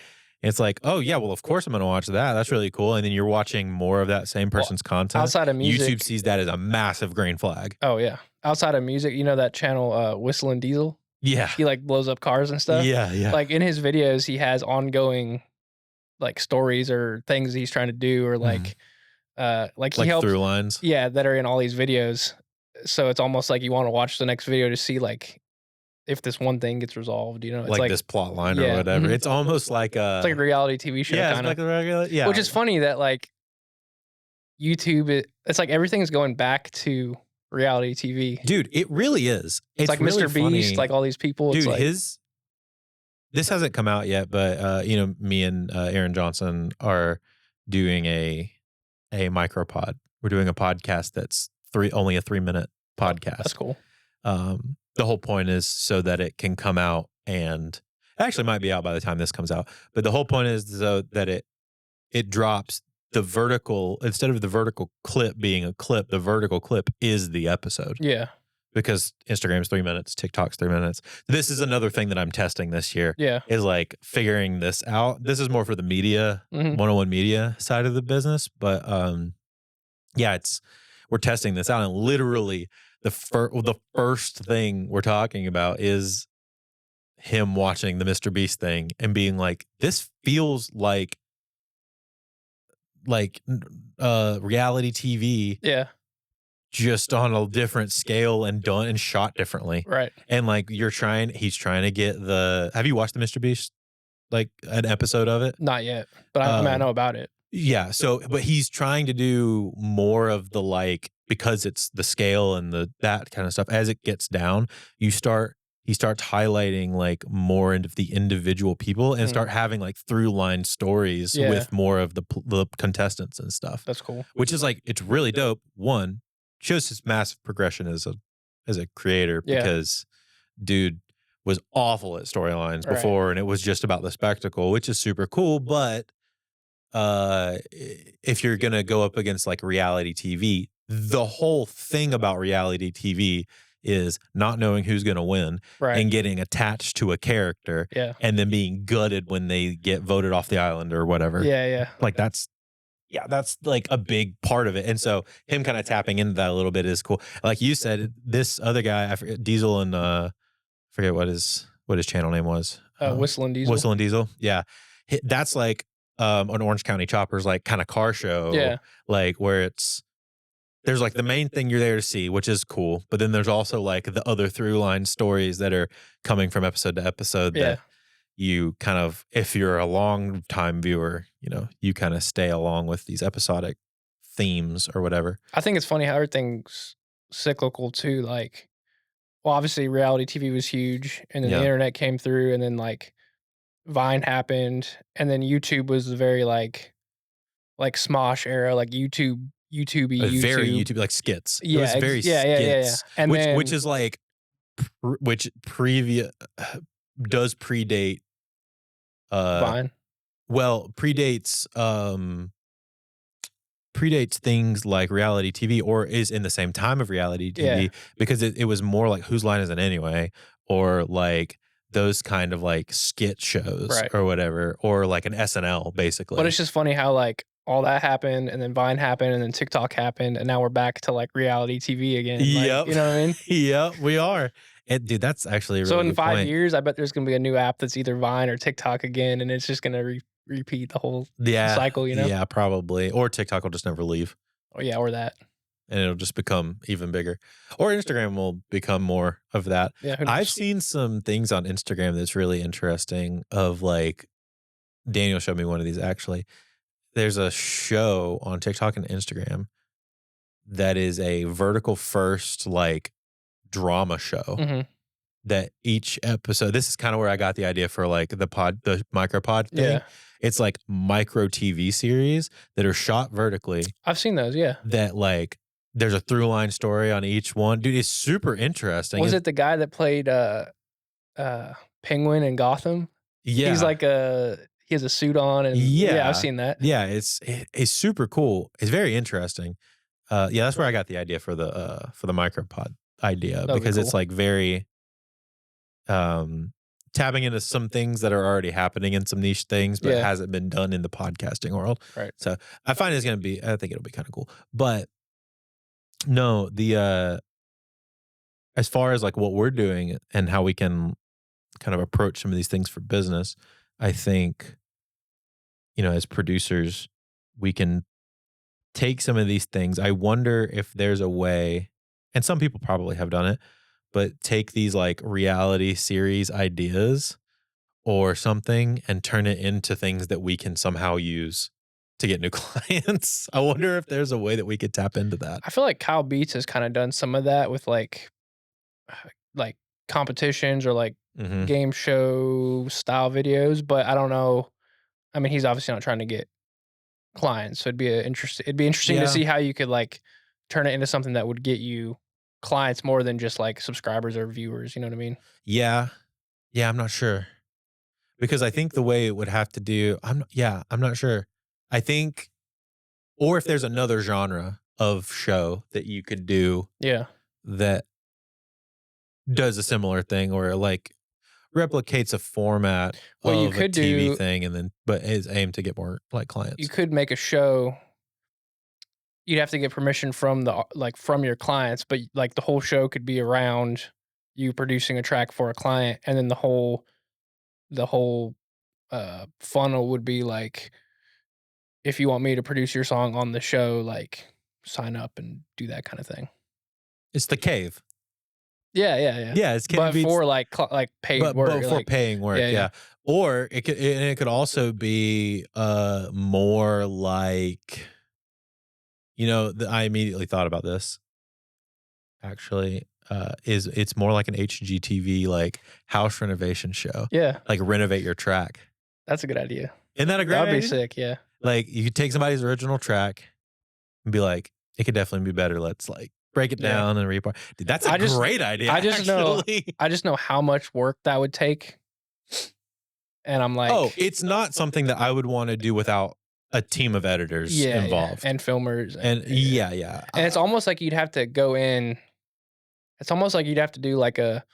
S2: It's like, oh yeah, well, of course I'm going to watch that. That's really cool. And then you're watching more of that same person's content.
S1: Outside of music,
S2: YouTube sees that as a massive green flag.
S1: Oh yeah. Outside of music, you know that channel Whistling Diesel?
S2: Yeah.
S1: He like blows up cars and stuff.
S2: Yeah, yeah.
S1: Like in his videos, he has ongoing like stories or things he's trying to do, or like he helps
S2: through lines.
S1: Yeah, that are in all these videos. So it's almost like you want to watch the next video to see like if this one thing gets resolved, you know? It's
S2: like this plot line or whatever. It's almost like
S1: it's like a reality TV show,
S2: yeah,
S1: kinda.
S2: it's like a regular, yeah.
S1: Which is funny that like YouTube, it's like everything's going back to reality TV.
S2: Dude, it really is.
S1: It's like
S2: really
S1: Mr. Beast,
S2: funny.
S1: like all these people.
S2: Dude,
S1: it's like,
S2: this hasn't come out yet, but you know, me and Aaron Johnson are doing a micropod. We're doing a podcast that's only a 3-minute podcast.
S1: That's cool.
S2: The whole point is so that it can come out, and it actually might be out by the time this comes out. But the whole point is so that it drops the vertical, instead of the vertical clip being a clip, the vertical clip is the episode.
S1: Yeah.
S2: Because Instagram's 3 minutes, TikTok's 3 minutes. This is another thing that I'm testing this year.
S1: Yeah.
S2: Is like figuring this out. This is more for the media, 101 media side of the business. But yeah, we're testing this out, and literally the first thing we're talking about is him watching the Mr. Beast thing and being like, this feels like reality TV.
S1: Yeah.
S2: Just on a different scale and done and shot differently.
S1: Right.
S2: And like he's trying to get have you watched the Mr. Beast, like an episode of it?
S1: Not yet, but I know about it.
S2: Yeah. So, but he's trying to do more of the because it's the scale and that kind of stuff. As it gets down, he starts highlighting like more into the individual people and start having like through line stories with more of the contestants and stuff.
S1: That's cool.
S2: Which is like, it's really dope. One, shows his massive progression as a creator, because dude was awful at storylines before, and it was just about the spectacle, which is super cool. But if you're gonna go up against like reality TV, the whole thing about reality TV is not knowing who's gonna win and getting attached to a character, and then being gutted when they get voted off the island or whatever.
S1: Yeah.
S2: Like that's like a big part of it. And so him kind of tapping into that a little bit is cool. Like you said, this other guy, I forget, Diesel, and forget what his channel name was.
S1: Whistling Diesel.
S2: Whistling Diesel. Yeah. That's like an Orange County Choppers like kind of car show.
S1: Yeah.
S2: Like where there's like the main thing you're there to see, which is cool. But then there's also like the other through line stories that are coming from episode to episode that you kind of, if you're a long time viewer, you know, you kind of stay along with these episodic themes or whatever.
S1: I think it's funny how everything's cyclical too. Like, well, obviously reality TV was huge, and then the internet came through, and then like Vine happened, and then YouTube was the very like Smosh era, like YouTube.
S2: Very YouTube, like skits.
S1: Yeah,
S2: it was very skits.
S1: And
S2: which is like, does predate
S1: Vine.
S2: Well, predates things like reality TV, or is in the same time of reality TV, because it was more like Whose Line Is It Anyway, or like those kind of like skit shows or whatever, or like an SNL basically.
S1: But it's just funny how like all that happened, and then Vine happened, and then TikTok happened, and now we're back to like reality TV again. Like,
S2: yep.
S1: You know what I mean?
S2: Yep, we are. Dude, that's actually a really
S1: so in
S2: good
S1: 5
S2: point.
S1: years, I bet there's gonna be a new app that's either Vine or TikTok again, and it's just gonna repeat the whole cycle, you know?
S2: Yeah, probably. Or TikTok will just never leave.
S1: Oh yeah, or that.
S2: And it'll just become even bigger. Or Instagram will become more of that.
S1: Yeah,
S2: I've seen some things on Instagram that's really interesting of like, Daniel showed me one of these actually. There's a show on TikTok and Instagram that is a vertical first like drama show that each episode, this is kind of where I got the idea for like the micropod thing. It's like micro TV series that are shot vertically.
S1: I've seen those,
S2: that like there's a through line story on each one. Dude, it's super interesting.
S1: Was it the guy that played Penguin in Gotham?
S2: Yeah.
S1: He's like he has a suit on, and yeah, I've
S2: Yeah.
S1: seen that.
S2: Yeah, it's super cool. It's very interesting. Yeah, that's where I got the idea for the micropod idea
S1: That would be
S2: because it's
S1: cool.
S2: like very tapping into some things that are already happening in some niche things, but
S1: Yeah,
S2: hasn't been done in the podcasting world.
S1: right.
S2: So I find it's gonna be. I think it'll be kind of cool. But no, the as far as like what we're doing and how we can kind of approach some of these things for business, I think as producers, we can take some of these things. I wonder if there's a way, and some people probably have done it, but take these like reality series ideas or something and turn it into things that we can somehow use to get new clients. I wonder if there's a way that we could tap into that.
S1: I feel like Kyle Beats has kinda done some of that with, like, competitions or, like,
S2: Hmm.
S1: game show style videos, but I don't know. I mean, he's obviously not trying to get clients, so it'd be interesting to
S2: Yeah.
S1: see how you could, like, turn it into something that would get you clients more than just, like, subscribers or viewers, you know what I mean?
S2: Yeah. Yeah. I'm not sure because I think the way it would have to do, I'm not sure. I think, or if there's another genre of show that you could do
S1: Yeah.
S2: that does a similar thing or like replicates a format
S1: Well,
S2: of a TV thing and then but is aimed to get more like
S1: you
S2: clients.
S1: could make a show. You'd have to get permission from from your clients, but, like, the whole show could be around you producing a track for a client, and then the whole funnel would be, like, if you want me to produce your song on the show, like, sign up and do that kinda thing.
S2: It's the cave.
S1: Yeah, yeah, yeah.
S2: Yeah, it's Kenny
S1: But
S2: Beats,
S1: for, like, paid
S2: but
S1: work,
S2: for
S1: like
S2: paying
S1: yeah,
S2: work,
S1: yeah.
S2: yeah. Or it could also be more like I immediately thought about this actually. Is it's more like an HGTV like house renovation show.
S1: Yeah,
S2: Like renovate your track.
S1: that's a good idea.
S2: Isn't that a
S1: That
S2: great
S1: would be
S2: idea?
S1: sick, yeah.
S2: Like you could take somebody's original track and be like, it could definitely be better. Let's like break it
S1: Yeah.
S2: down and repart. Dude, that's a
S1: I just
S2: great idea,
S1: I just know
S2: actually.
S1: I just know how much work that would take, and I'm
S2: Oh,
S1: like
S2: it's not something that I would want to do without a team of editors
S1: yeah, yeah,
S2: involved.
S1: and filmers, and
S2: And
S1: yeah.
S2: yeah, yeah.
S1: And it's almost like you'd have to go in. It's almost like you'd have to do, like, a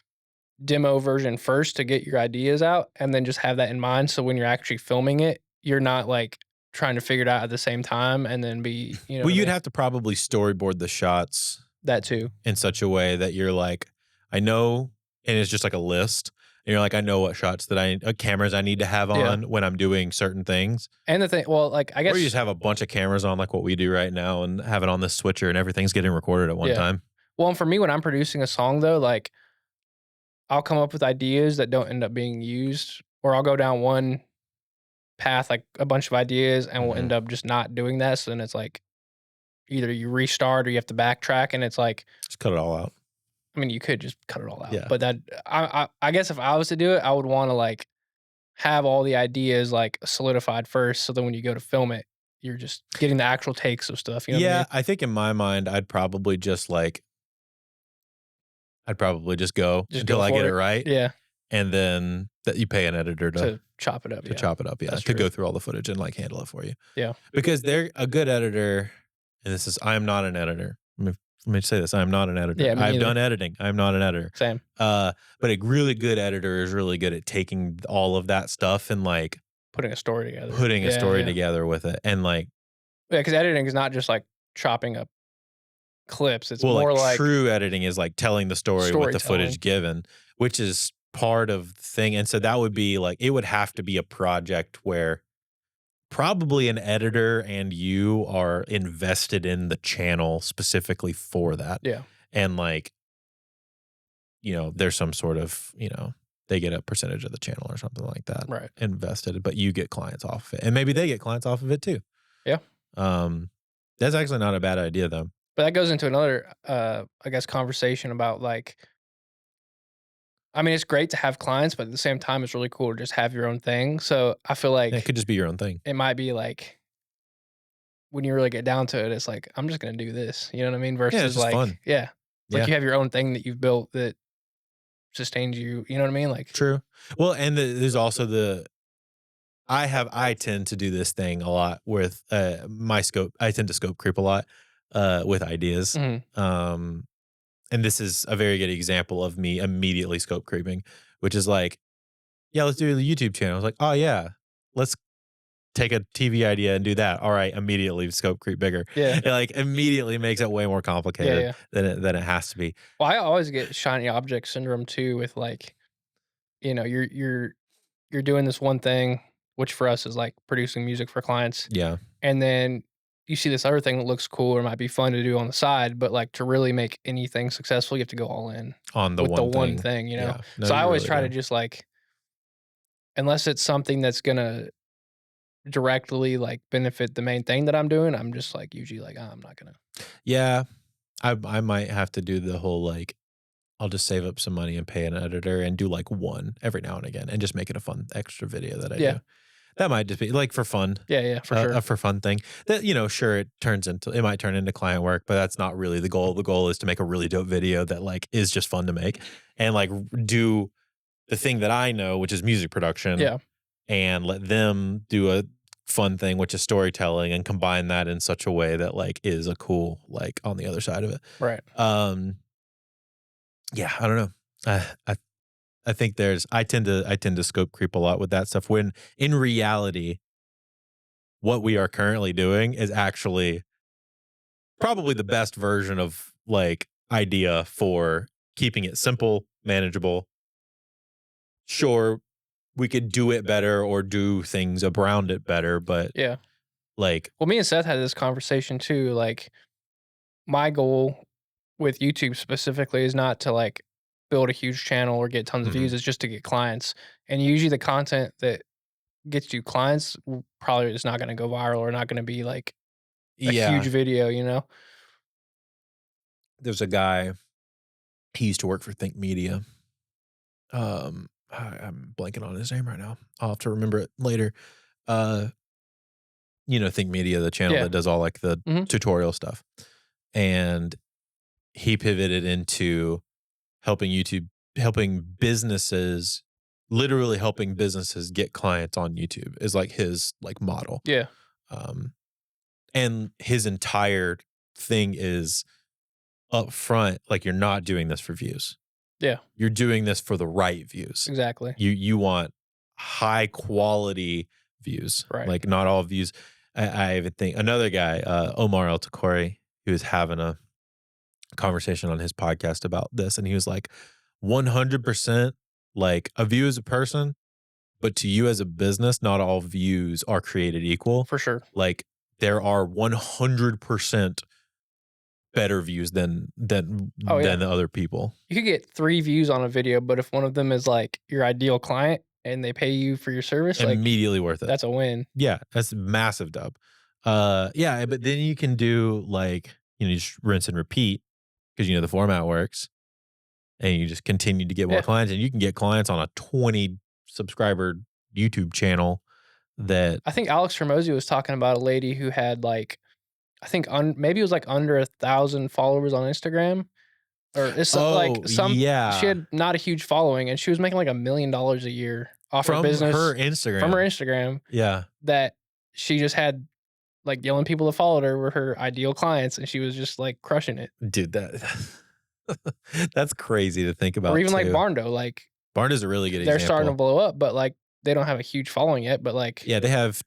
S1: demo version first to get your ideas out, and then just have that in mind, so when you're actually filming it, you're not, like, trying to figure it out at the same time and then be you know
S2: Well,
S1: what I
S2: you'd
S1: mean?
S2: have to probably storyboard the shots
S1: That too.
S2: in such a way that you're like, I know, and it's just like a list. And you're like, I know what shots that cameras I need to have
S1: Yeah.
S2: on when I'm doing certain things.
S1: And the thing well, like, I
S2: Or you
S1: guess
S2: just have a bunch of cameras on like what we do right now and have it on this switcher and everything's getting recorded at one
S1: yeah.
S2: time.
S1: Well, and for me, when I'm producing a song, though, like, I'll come up with ideas that don't end up being used, or I'll go down one path, like, a bunch of ideas, and we'll
S2: Mhm.
S1: end up just not doing that, so then it's like, either you restart or you have to backtrack, and it's like
S2: Just cut it all out.
S1: I mean, you could just cut it all out,
S2: Yeah.
S1: but that I guess if I was to do it, I would wanna, like, have all the ideas, like, solidified first, so then when you go to film it, you're just getting the actual takes of stuff, you know what I
S2: Yeah,
S1: mean?
S2: I think in my mind, I'd probably just go
S1: Just
S2: until
S1: go
S2: I get
S1: for
S2: it
S1: it.
S2: right,
S1: Yeah,
S2: and then that you pay an editor to
S1: to chop it up,
S2: to
S1: yeah.
S2: chop it up. Yeah,
S1: That's
S2: to
S1: true.
S2: go through all the footage and like handle it for you
S1: Yeah.
S2: because they're a good editor. And this is I am not an editor. Let me say this: I am not an editor.
S1: Yeah, me
S2: I've
S1: neither.
S2: done editing. I'm not an editor.
S1: Same.
S2: But a really good editor is really good at taking all of that stuff and like
S1: Putting a story together.
S2: putting a
S1: Yeah,
S2: story
S1: yeah.
S2: together with it, and like
S1: Yeah, because editing is not just, like, chopping up clips, it's
S2: well,
S1: more
S2: like
S1: like
S2: true editing is like telling the story with the
S1: storytelling.
S2: footage given, which is part of the thing. And so that would be like it would have to be a project where probably an editor and you are invested in the channel specifically for that.
S1: Yeah,
S2: And like, there's some sort of, they get a percentage of the channel or something like that
S1: right.
S2: invested, but you get clients off of it. And maybe they get clients off of it too.
S1: Yeah.
S2: Um, that's actually not a bad idea though.
S1: But that goes into another, I guess, conversation about, like I mean, it's great to have clients, but at the same time, it's really cool to just have your own thing, so I feel
S2: It
S1: like
S2: could just be your own thing.
S1: it might be, like when you really get down to it, it's like, "I'm just gonna do this," you know what I mean?
S2: Yeah, it's
S1: Versus,
S2: just
S1: like
S2: fun.
S1: yeah, like,
S2: Yeah.
S1: you have your own thing that you've built that sustains you, you know what I mean? Like
S2: True. Well, and there's also I tend to do this thing a lot with, my scope. I tend to scope creep a lot, with ideas.
S1: Mhm.
S2: Um, and this is a very good example of me immediately scope creeping, which is like, "Yeah, let's do the YouTube channel." I was like, "Oh, yeah. Let's take a TV idea and do that." All right, immediately scope creep bigger.
S1: Yeah.
S2: It, like, immediately makes it way more
S1: Yeah,
S2: complicated
S1: yeah.
S2: than it has to be.
S1: Well, I always get shiny object syndrome too with, like, you're doing this one thing, which for us is, like, producing music for clients,
S2: Yeah,
S1: and then you see this other thing that looks cool or might be fun to do on the side, but, like, to really make anything successful, you have to go all in
S2: on the
S1: with the
S2: one
S1: one
S2: thing.
S1: thing, you know?
S2: Yeah. No,
S1: So I
S2: you
S1: always
S2: really
S1: try to
S2: do.
S1: just, like, unless it's something that's gonna directly, like, benefit the main thing that I'm doing, I'm just, like, usually like, "Oh, I'm not gonna."
S2: Yeah. I might have to do the whole, like, I'll just save up some money and pay an editor and do, like, one every now and again and just make it a fun extra video that I
S1: Yeah.
S2: do. That might just be, like, for fun,
S1: Yeah, yeah, for sure.
S2: a for fun thing that, sure, it might turn into client work, but that's not really the goal. The goal is to make a really dope video that, like, is just fun to make and, like, do the thing that I know, which is music production,
S1: Yeah,
S2: and let them do a fun thing, which is storytelling, and combine that in such a way that, like, is a cool, like, on the other side of it.
S1: right.
S2: Um, yeah, I don't know. I think I tend to scope creep a lot with that stuff when in reality, what we are currently doing is actually probably the best version of, like, idea for keeping it simple, manageable. Sure, we could do it better or do things around it better, but,
S1: Yeah.
S2: like,
S1: Well, me and Seth had this conversation too, like, my goal with YouTube specifically is not to, like, build a huge channel or get tons of
S2: mhm.
S1: views, it's just to get clients, and usually the content that gets you clients probably is not gonna go viral or not gonna be, like, a huge
S2: Yeah,
S1: video, you know?
S2: there's a guy, he used to work for Think Media. I'm blanking on his name right now. I'll have to remember it later. Uh, Think Media, the channel
S1: Yeah.
S2: that does all, like, the
S1: Mhm.
S2: tutorial stuff, and he pivoted into helping YouTube helping businesses literally helping businesses get clients on YouTube is, like, his, like, model.
S1: Yeah.
S2: Um, and his entire thing is upfront, like, you're not doing this for views.
S1: Yeah.
S2: You're doing this for the right views.
S1: Exactly.
S2: You want high quality views,
S1: Right.
S2: like, not all views. I even think another guy, Omar El Takori, he was having a conversation on his podcast about this, and he was like, 100%, like, a view is a person, but to you as a business, not all views are created equal.
S1: For sure.
S2: Like, there are 100% better views
S1: Oh, yeah.
S2: than the other people.
S1: You could get 3 views on a video, but if one of them is, like, your ideal client and they pay you for your service, like,
S2: Immediately worth it.
S1: that's a win.
S2: Yeah, that's a massive dub. Yeah, but then you can do, like, you just rinse and repeat because the format works, and you just continue to get more
S1: Yeah.
S2: clients, and you can get clients on a 20 subscriber YouTube channel that
S1: I think Alex Hormozy was talking about a lady who had, like, I think maybe it was, like, under 1,000 followers on Instagram, or it's like
S2: oh,
S1: she
S2: yeah,
S1: had not a huge following, and she was making, like, $1,000,000 a year off her
S2: from her
S1: business from her
S2: Instagram.
S1: Instagram
S2: Yeah.
S1: that she just had, like, the only people that followed her were her ideal clients, and she was just, like, crushing it.
S2: Dude, that that's crazy to think
S1: Or
S2: about
S1: even, like,
S2: too.
S1: Barndo, like,
S2: Barn is a really good
S1: they're starting to
S2: example.
S1: blow up, but, like, they don't have a huge following yet, but, like,
S2: Yeah, they have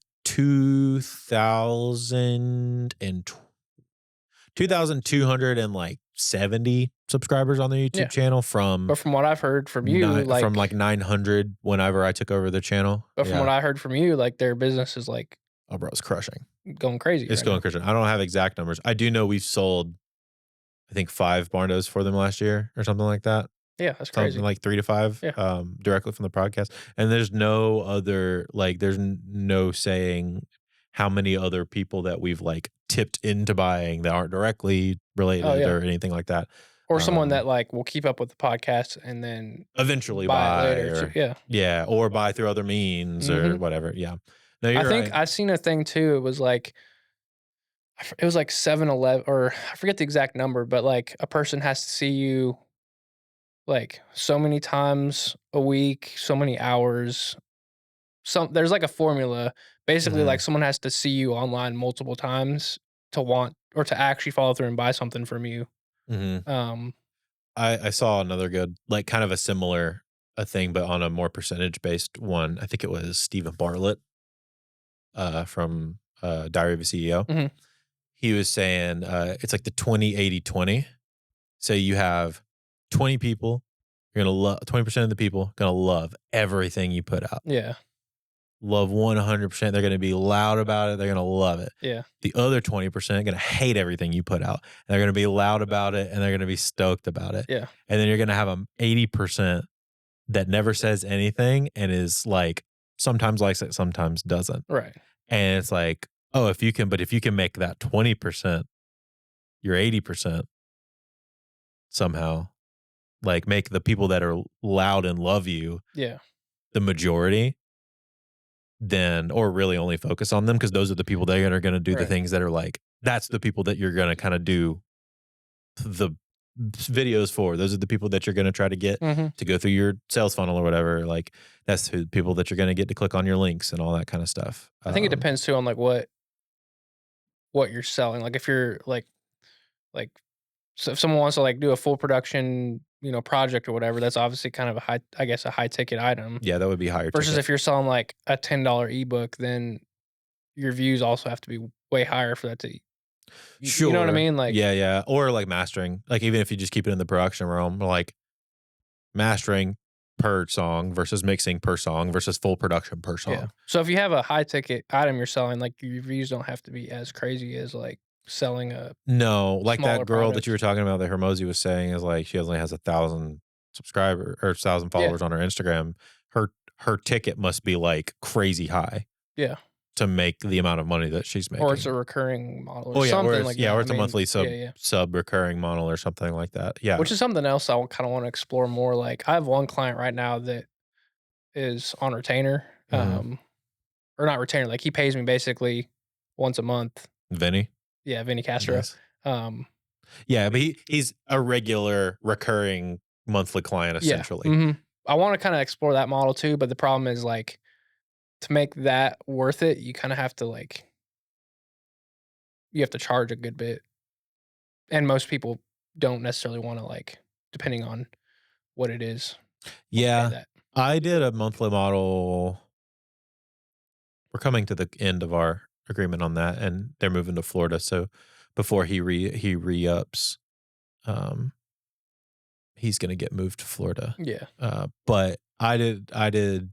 S2: 2,000 and 2,200 and, like, 70 subscribers on their YouTube
S1: yeah.
S2: channel from
S1: But from what I've heard from you,
S2: like, 900 whenever I took over the channel.
S1: but from what
S2: Yeah.
S1: I heard from you, like, their business is, like,
S2: Oh, bro, it's crushing.
S1: going crazy
S2: It's
S1: right
S2: going
S1: now.
S2: crushing. I don't have exact numbers. I do know we've sold, I think, 5 Barndos for them last year or something like that.
S1: Yeah, that's
S2: Something
S1: crazy.
S2: like 3 to 5,
S1: Yeah.
S2: directly from the podcast, and there's no other, like, there's no saying how many other people that we've, like, tipped into buying that aren't directly
S1: Oh,
S2: related
S1: yeah.
S2: or anything like that.
S1: Or someone
S2: Um,
S1: that, like, will keep up with the podcast and then
S2: Eventually
S1: buy it
S2: buy
S1: later too.
S2: or
S1: Yeah.
S2: yeah, or buy through other means or
S1: Mhm.
S2: whatever, yeah. No,
S1: I
S2: you're
S1: think
S2: right.
S1: I seen a thing too, it was like it was like 7-Eleven, or I forget the exact number, but, like, a person has to see you, like, so many times a week, so many hours, there's like a formula. Basically, like
S2: Mhm,
S1: someone has to see you online multiple times to want or to actually follow through and buy something from you.
S2: mhm.
S1: Um,
S2: I saw another good, like, kind of a similar a thing, but on a more percentage-based one. I think it was Stephen Bartlett, from, Diary of a CEO.
S1: mhm,
S2: He was saying, it's like the 20-80-20. So you have 20 people, you're gonna love 20% of the people gonna love everything you put out.
S1: yeah,
S2: Love 100%. They're gonna be loud about it. They're gonna love it.
S1: yeah,
S2: The other 20% gonna hate everything you put out. And they're gonna be loud about it and they're gonna be stoked about it.
S1: yeah,
S2: And then you're gonna have 80% that never says anything and is like sometimes likes it, sometimes doesn't.
S1: right,
S2: And it's like, oh, if you can make that 20% your 80% somehow, like make the people that are loud and love you
S1: yeah,
S2: the majority, then or really only focus on them because those are the people that are gonna do the
S1: right,
S2: things that are like that's the people that you're gonna kinda do the videos for. Those are the people that you're gonna try to get
S1: mhm.
S2: to go through your sales funnel or whatever. Like that's who people that you're gonna get to click on your links and all that kind of stuff.
S1: I think it depends too on like what you're selling. Like if you're like so if someone wants to like do a full production, project or whatever, that's obviously kind of I guess a high ticket item.
S2: Yeah, that would be higher
S1: Versus
S2: ticket.
S1: if you're selling like a $10 ebook, then your views also have to be way higher for that to you know what I
S2: Sure.
S1: mean? Like,
S2: Yeah, yeah. Or like mastering. Like even if you just keep it in the production realm, like mastering per song versus mixing per song versus full production per
S1: yeah.
S2: song.
S1: So if you have a high ticket item you're selling, like your views don't have to be as crazy as like selling a
S2: No, like that
S1: smaller
S2: girl that you
S1: product.
S2: were talking about that Hermosi was saying is like she only has 1,000 subscriber or 1,000
S1: Yeah.
S2: followers on her Instagram. Her ticket must be like crazy high
S1: Yeah.
S2: to make the amount of money that she's
S1: Or it's
S2: making.
S1: a recurring model or
S2: Oh yeah,
S1: something like that.
S2: or
S1: I
S2: it's a
S1: mean,
S2: monthly
S1: yeah, yeah.
S2: sub recurring model or something like that. Yeah.
S1: Which is something else I kind of want to explore more. Like I have one client right now that is on retainer.
S2: Mhm.
S1: Or not retainer, like he pays me basically once a month.
S2: Vinny.
S1: Yeah, Vinny Castro.
S2: Nice.
S1: Um,
S2: Yeah, but he's a regular recurring monthly client
S1: yeah.
S2: essentially.
S1: Mhm. I wanna kinda explore that model too, but the problem is, like, to make that worth it, you kinda have to, like you have to charge a good bit, and most people don't necessarily wanna, like, depending on what it is, wanna pay
S2: Yeah.
S1: that.
S2: I did a monthly model. We're coming to the end of our agreement on that, and they're moving to Florida. So before he re-ups, um, he's gonna get moved to Florida.
S1: Yeah.
S2: But I did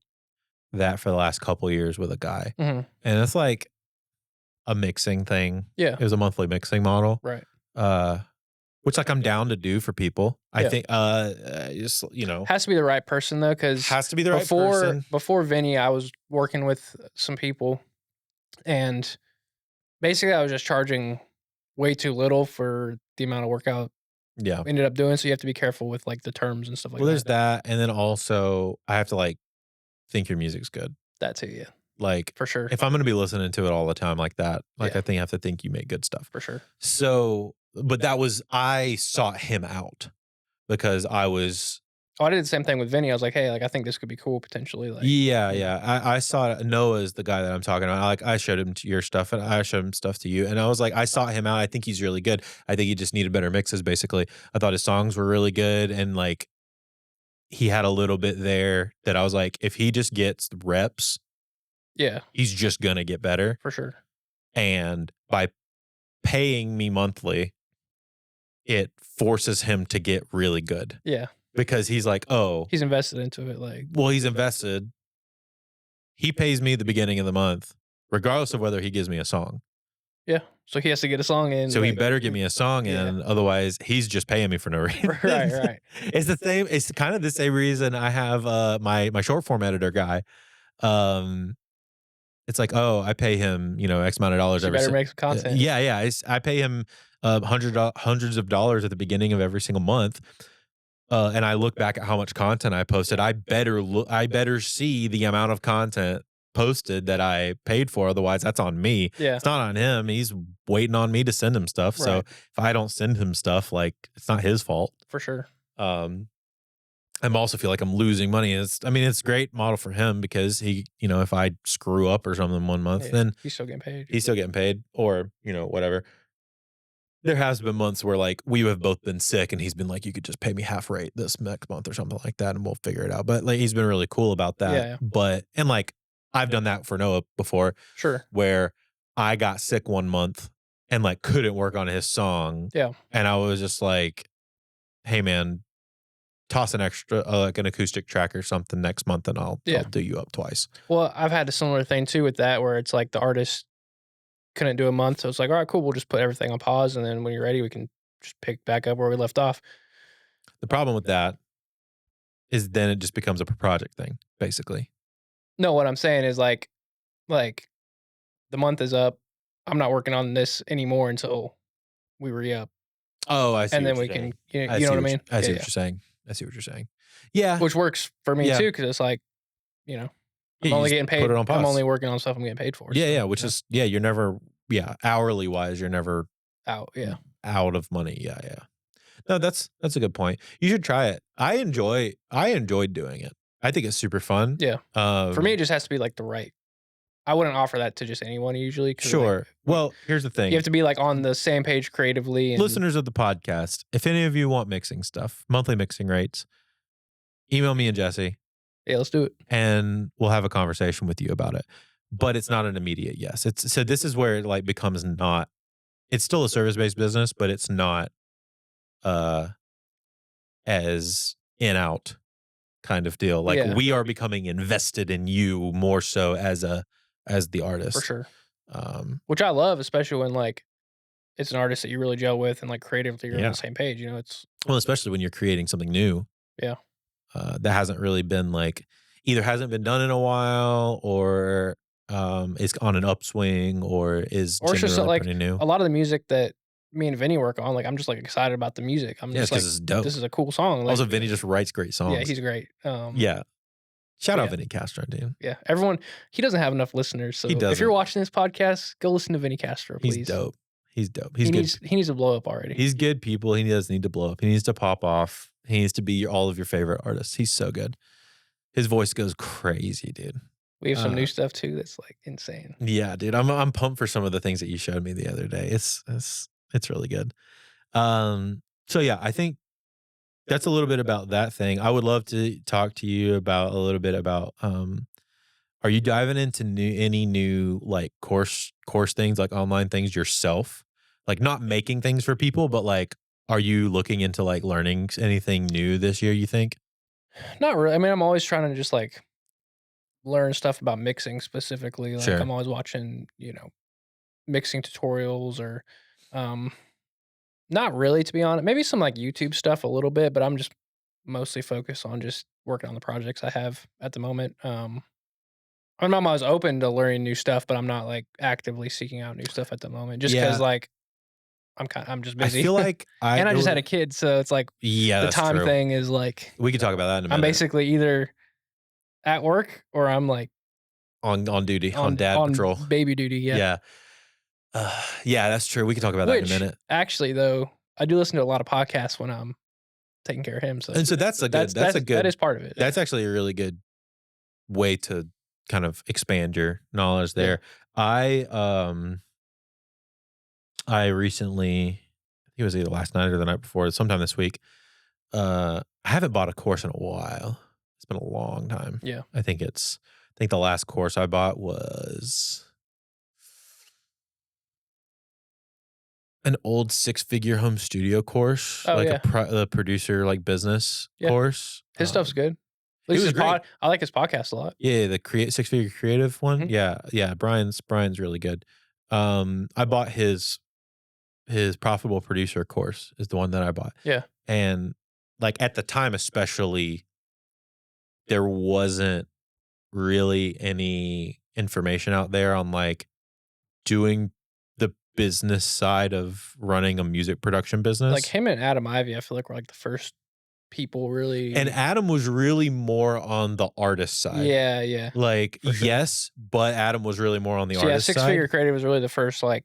S2: that for the last couple years with a guy,
S1: Mhm.
S2: and it's like a mixing thing.
S1: Yeah.
S2: It was a monthly mixing model,
S1: Right.
S2: uh, which like I'm down to do for people. I
S1: Yeah.
S2: think, just
S1: Has to be the right person though, because
S2: has to be the right
S1: before
S2: person.
S1: before Vinny, I was working with some people, and basically I was just charging way too little for the amount of work I
S2: Yeah.
S1: ended up doing, so you have to be careful with, like, the terms and stuff like
S2: Well, there's
S1: that.
S2: that, and then also I have to like think your music's good.
S1: That too, yeah,
S2: Like,
S1: for sure.
S2: if I'm gonna be listening to it all the time like that, like,
S1: Yeah,
S2: I think I have to think you make good stuff.
S1: for sure.
S2: So but that was I sought him out because I was
S1: Oh, I did the same thing with Vinny, I was like, "Hey, like, I think this could be cool potentially," like,
S2: yeah,
S1: you know.
S2: yeah. I saw Noah's the guy that I'm talking about. Like, I showed him to your stuff, and I showed him stuff to you, and I was like, I sought him out. I think he's really good. I think he just needed better mixes, basically. I thought his songs were really good, and, like, he had a little bit there that I was like, if he just gets reps,
S1: Yeah,
S2: he's just gonna get better,
S1: for sure.
S2: and by paying me monthly, it forces him to get really good
S1: Yeah,
S2: because he's like, "Oh,
S1: he's invested into it, like
S2: well, he's invested. He pays me the beginning of the month, regardless of whether he gives me a song.
S1: yeah, so he has to get a song in,
S2: So he
S1: like
S2: better give me a song
S1: yeah.
S2: in, otherwise he's just paying me for no reason."
S1: Right, right.
S2: It's the same it's kind of the same reason I have, my short form editor guy. Um, it's like, "Oh, I pay him, X amount of dollars
S1: So you
S2: every
S1: better make some content.
S2: yeah, yeah, I pay him, hundreds of dollars at the beginning of every single month. And I look back at how much content I posted. I better see the amount of content posted that I paid for. Otherwise, that's on me.
S1: Yeah,
S2: It's not on him. He's waiting on me to send him stuff. So
S1: right,
S2: if I don't send him stuff, like it's not his fault.
S1: for sure.
S2: Um, I'm also feel like I'm losing money. I mean, it's a great model for him because he, if I screw up or something 1 month,
S1: Yeah,
S2: then
S1: he's still getting paid.
S2: he's still getting paid or, whatever. There has been months where like we have both been sick and he's been like, you could just pay me half rate this next month or something like that and we'll figure it out. But like he's been really cool about
S1: Yeah,
S2: that.
S1: yeah.
S2: And like I've done that for Noah before
S1: Sure.
S2: where I got sick 1 month and like couldn't work on his song.
S1: Yeah.
S2: And I was just like, hey man, toss an extra like an acoustic track or something next month and I'll
S1: Yeah.
S2: do you up twice.
S1: Well, I've had a similar thing too with that where it's like the artist couldn't do a month, so it's like, all right, cool, we'll just put everything on pause, and then when you're ready, we can just pick back up where we left off.
S2: The problem with that is then it just becomes a project thing, basically.
S1: No, what I'm saying is like the month is up. I'm not working on this anymore until we re up,
S2: Oh, I see
S1: and
S2: what
S1: then
S2: you're
S1: we can,
S2: saying.
S1: you know what I mean?
S2: I
S1: Yeah,
S2: see
S1: yeah.
S2: what you're saying. I see what you're saying. Yeah.
S1: Which works for me
S2: Yeah.
S1: too, because it's like, you know,
S2: Yeah,
S1: I'm
S2: you
S1: only
S2: just
S1: getting
S2: put
S1: paid.
S2: it on
S1: I'm
S2: pause.
S1: only working on stuff I'm getting paid for.
S2: Yeah,
S1: so,
S2: yeah, which is you're never hourly wise, you're never
S1: out. Yeah,
S2: out of money. Yeah, yeah. No, that's a good point. You should try it. I enjoyed doing it. I think it's super fun.
S1: yeah. For me, it just has to be like the right. I wouldn't offer that to just anyone usually. 'Cause, like,
S2: Sure. Well, here's the thing.
S1: you have to be like on the same page creatively. And
S2: Listeners of the podcast, if any of you want mixing stuff, monthly mixing rates, email me and Jesse
S1: yeah, let's do it.
S2: and we'll have a conversation with you about it. But it's not an immediate yes. So this is where it like becomes not, it's still a service-based business, but it's not uh as in out kind of deal. Like
S1: Yeah.
S2: we are becoming invested in you more so as the artist.
S1: For sure.
S2: Um
S1: Which I love, especially when like it's an artist that you really gel with and like creatively you're on
S2: Yeah.
S1: the same page. You know, it's
S2: well, especially when you're creating something new.
S1: yeah.
S2: That hasn't really been like either hasn't been done in a while or is on an upswing or is
S1: Or it's just
S2: generally
S1: like
S2: pretty new.
S1: a lot of the music that me and Vinny work on, like I'm just like excited about the music. I'm
S2: Yeah,
S1: just like,
S2: because it's dope.
S1: this is a cool song. Like,
S2: Also, Vinny just writes great songs.
S1: yeah, he's great.
S2: Yeah. Shout out
S1: yeah.
S2: Vinny Castro, dude.
S1: Yeah, everyone. He doesn't have enough listeners, so
S2: He
S1: if
S2: doesn't.
S1: you're watching this podcast, go listen to Vinny Castro, please.
S2: He's dope. He's dope. He's
S1: he
S2: good.
S1: needs to blow up already.
S2: He's good people. He doesn't need to blow up. He needs to pop off. He needs to be all of your favorite artists. He's so good. His voice goes crazy, dude.
S1: We have some new stuff too that's like insane.
S2: Yeah, dude. I'm pumped for some of the things that you showed me the other day. It's really good. So yeah, I think that's a little bit about that thing. I would love to talk to you about a little bit about are you diving into any new like course things, like online things yourself? Like not making things for people, but like are you looking into like learning anything new this year, you think?
S1: Not really. I mean, I'm always trying to just like learn stuff about mixing specifically. Like
S2: Sure.
S1: I'm always watching, mixing tutorials or not really, to be honest. Maybe some like YouTube stuff a little bit, but I'm just mostly focused on just working on the projects I have at the moment. I'm always open to learning new stuff, but I'm not like actively seeking out new stuff at the moment. Just because
S2: Yeah.
S1: like I'm just busy.
S2: I feel like
S1: and I just had a kid, so it's like
S2: yeah,
S1: the
S2: that's
S1: time
S2: true.
S1: thing is like
S2: We could talk about that in a minute.
S1: I'm basically either at work or I'm like
S2: on duty, on dad patrol.
S1: baby duty. Yeah.
S2: Yeah. Yeah, that's true. We can talk about that in a minute.
S1: Actually, though, I do listen to a lot of podcasts when I'm taking care of him. So
S2: And so that's a good
S1: that is part of it.
S2: That's actually a really good way to kind of expand your knowledge there. I recently, I think it was either last night or the night before, sometime this week. I haven't bought a course in a while. It's been a long time.
S1: Yeah.
S2: I think the last course I bought was an old 6-figure home studio course,
S1: Oh,
S2: like
S1: yeah.
S2: a producer like business
S1: Yeah.
S2: course.
S1: His stuff's good. At
S2: it
S1: least
S2: was great.
S1: I like his podcast a lot.
S2: Yeah, the 6-figure creative one.
S1: Mhm.
S2: Yeah. Brian's really good. I bought his profitable producer course is the one that I bought.
S1: Yeah.
S2: And like at the time, especially, there wasn't really any information out there on like doing the business side of running a music production business.
S1: Like him and Adam Ivy, I feel like were like the first people really.
S2: And Adam was really more on the artist side.
S1: yeah, yeah.
S2: Like,
S1: For sure.
S2: yes, but Adam was really more on the
S1: So yeah,
S2: artist
S1: Six
S2: side.
S1: Figure Creative was really the first like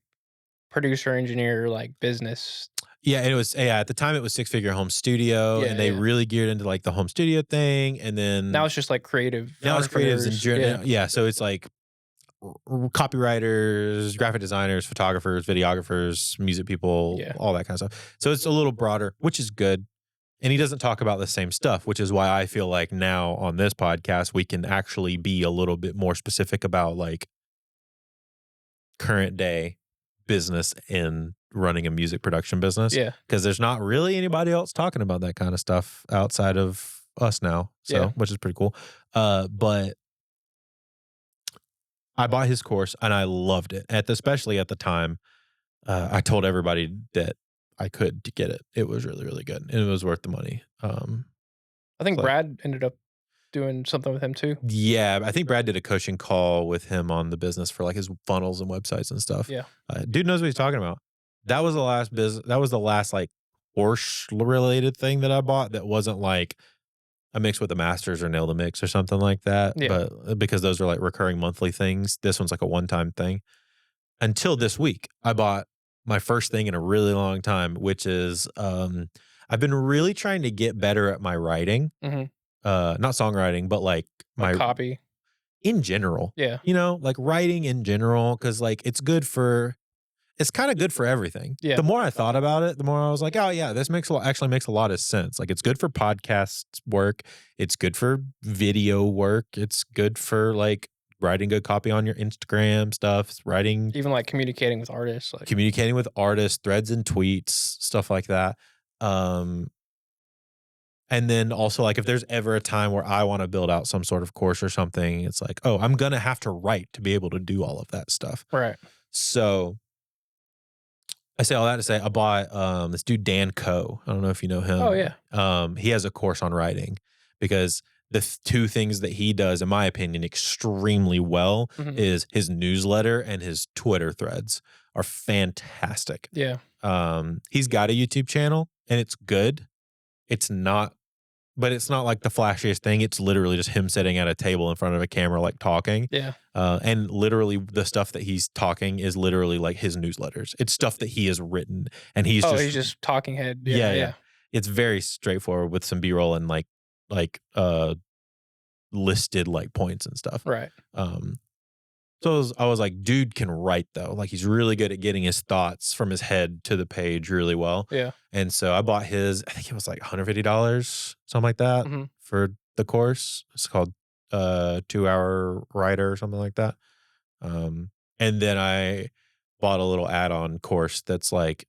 S1: producer, engineer, like business.
S2: Yeah, and it was yeah, at the time it was Six Figure Home Studio,
S1: Yeah,
S2: and they
S1: yeah.
S2: really geared into, like, the home studio thing, and
S1: Now
S2: then
S1: it's just like creative
S2: now it's creatives in
S1: entrepreneurs. Yeah,
S2: yeah, so it's like copywriters, graphic designers, photographers, videographers, music people,
S1: yeah,
S2: all that kind of stuff. So it's a little broader, which is good. And he doesn't talk about the same stuff, which is why I feel like now on this podcast, we can actually be a little bit more specific about like current day business in running a music production business.
S1: yeah,
S2: Cause there's not really anybody else talking about that kind of stuff outside of us now.
S1: yeah.
S2: So, which is pretty cool. But I bought his course and I loved it. Especially at the time, I told everybody that I could to get it. It was really, really good, and it was worth the money.
S1: I think
S2: So
S1: Brad ended up doing something with him too.
S2: yeah, I think Brad did a coaching call with him on the business for like his funnels and websites and stuff.
S1: Yeah,
S2: Dude knows what he's talking about. That was the last business. That was the last like course related thing that I bought. That wasn't like a mix with the masters or nail the mix or something like that.
S1: yeah.
S2: But because those are like recurring monthly things, this one's like a one time thing. Until this week, I bought my first thing in a really long time, which is I've been really trying to get better at my writing.
S1: Hmm.
S2: Not songwriting, but like
S1: Like
S2: my
S1: copy.
S2: in general.
S1: Yeah,
S2: Like writing in general, because like it's kind of good for everything.
S1: yeah,
S2: The more I thought about it, the more I was like, oh yeah, this actually makes a lot of sense. Like it's good for podcast work, it's good for video work, it's good for like writing good copy on your Instagram stuff, it's writing
S1: even like communicating with artists. Like,
S2: communicating with artists, threads and tweets, stuff like that. Um and then also like if there's ever a time where I want to build out some sort of course or something, it's like, oh, I'm gonna have to write to be able to do all of that stuff.
S1: right.
S2: So I say all that to say I bought this dude Dan Coe. I don't know if you know
S1: Oh
S2: him.
S1: yeah.
S2: He has a course on writing because the two things that he does, in my opinion, extremely well
S1: Hmm.
S2: is his newsletter and his Twitter threads are fantastic.
S1: Yeah,
S2: He's got a YouTube channel and it's good. It's not, but it's not like the flashiest thing. It's literally just him sitting at a table in front of a camera, like talking.
S1: yeah.
S2: And literally the stuff that he's talking is literally like his newsletters. It's stuff that he has written and
S1: Oh, he's just talking head.
S2: yeah,
S1: Yeah,
S2: yeah.
S1: yeah.
S2: It's very straightforward with some B-roll and like listed like points and stuff.
S1: Right.
S2: Um so I was like, dude can write though. Like he's really good at getting his thoughts from his head to the page really well.
S1: Yeah.
S2: And so I bought his, I think it was like $150, something like that
S1: Hmm.
S2: for the course. It's called 2-hour writer or something like that. And then I bought a little add-on course that's like,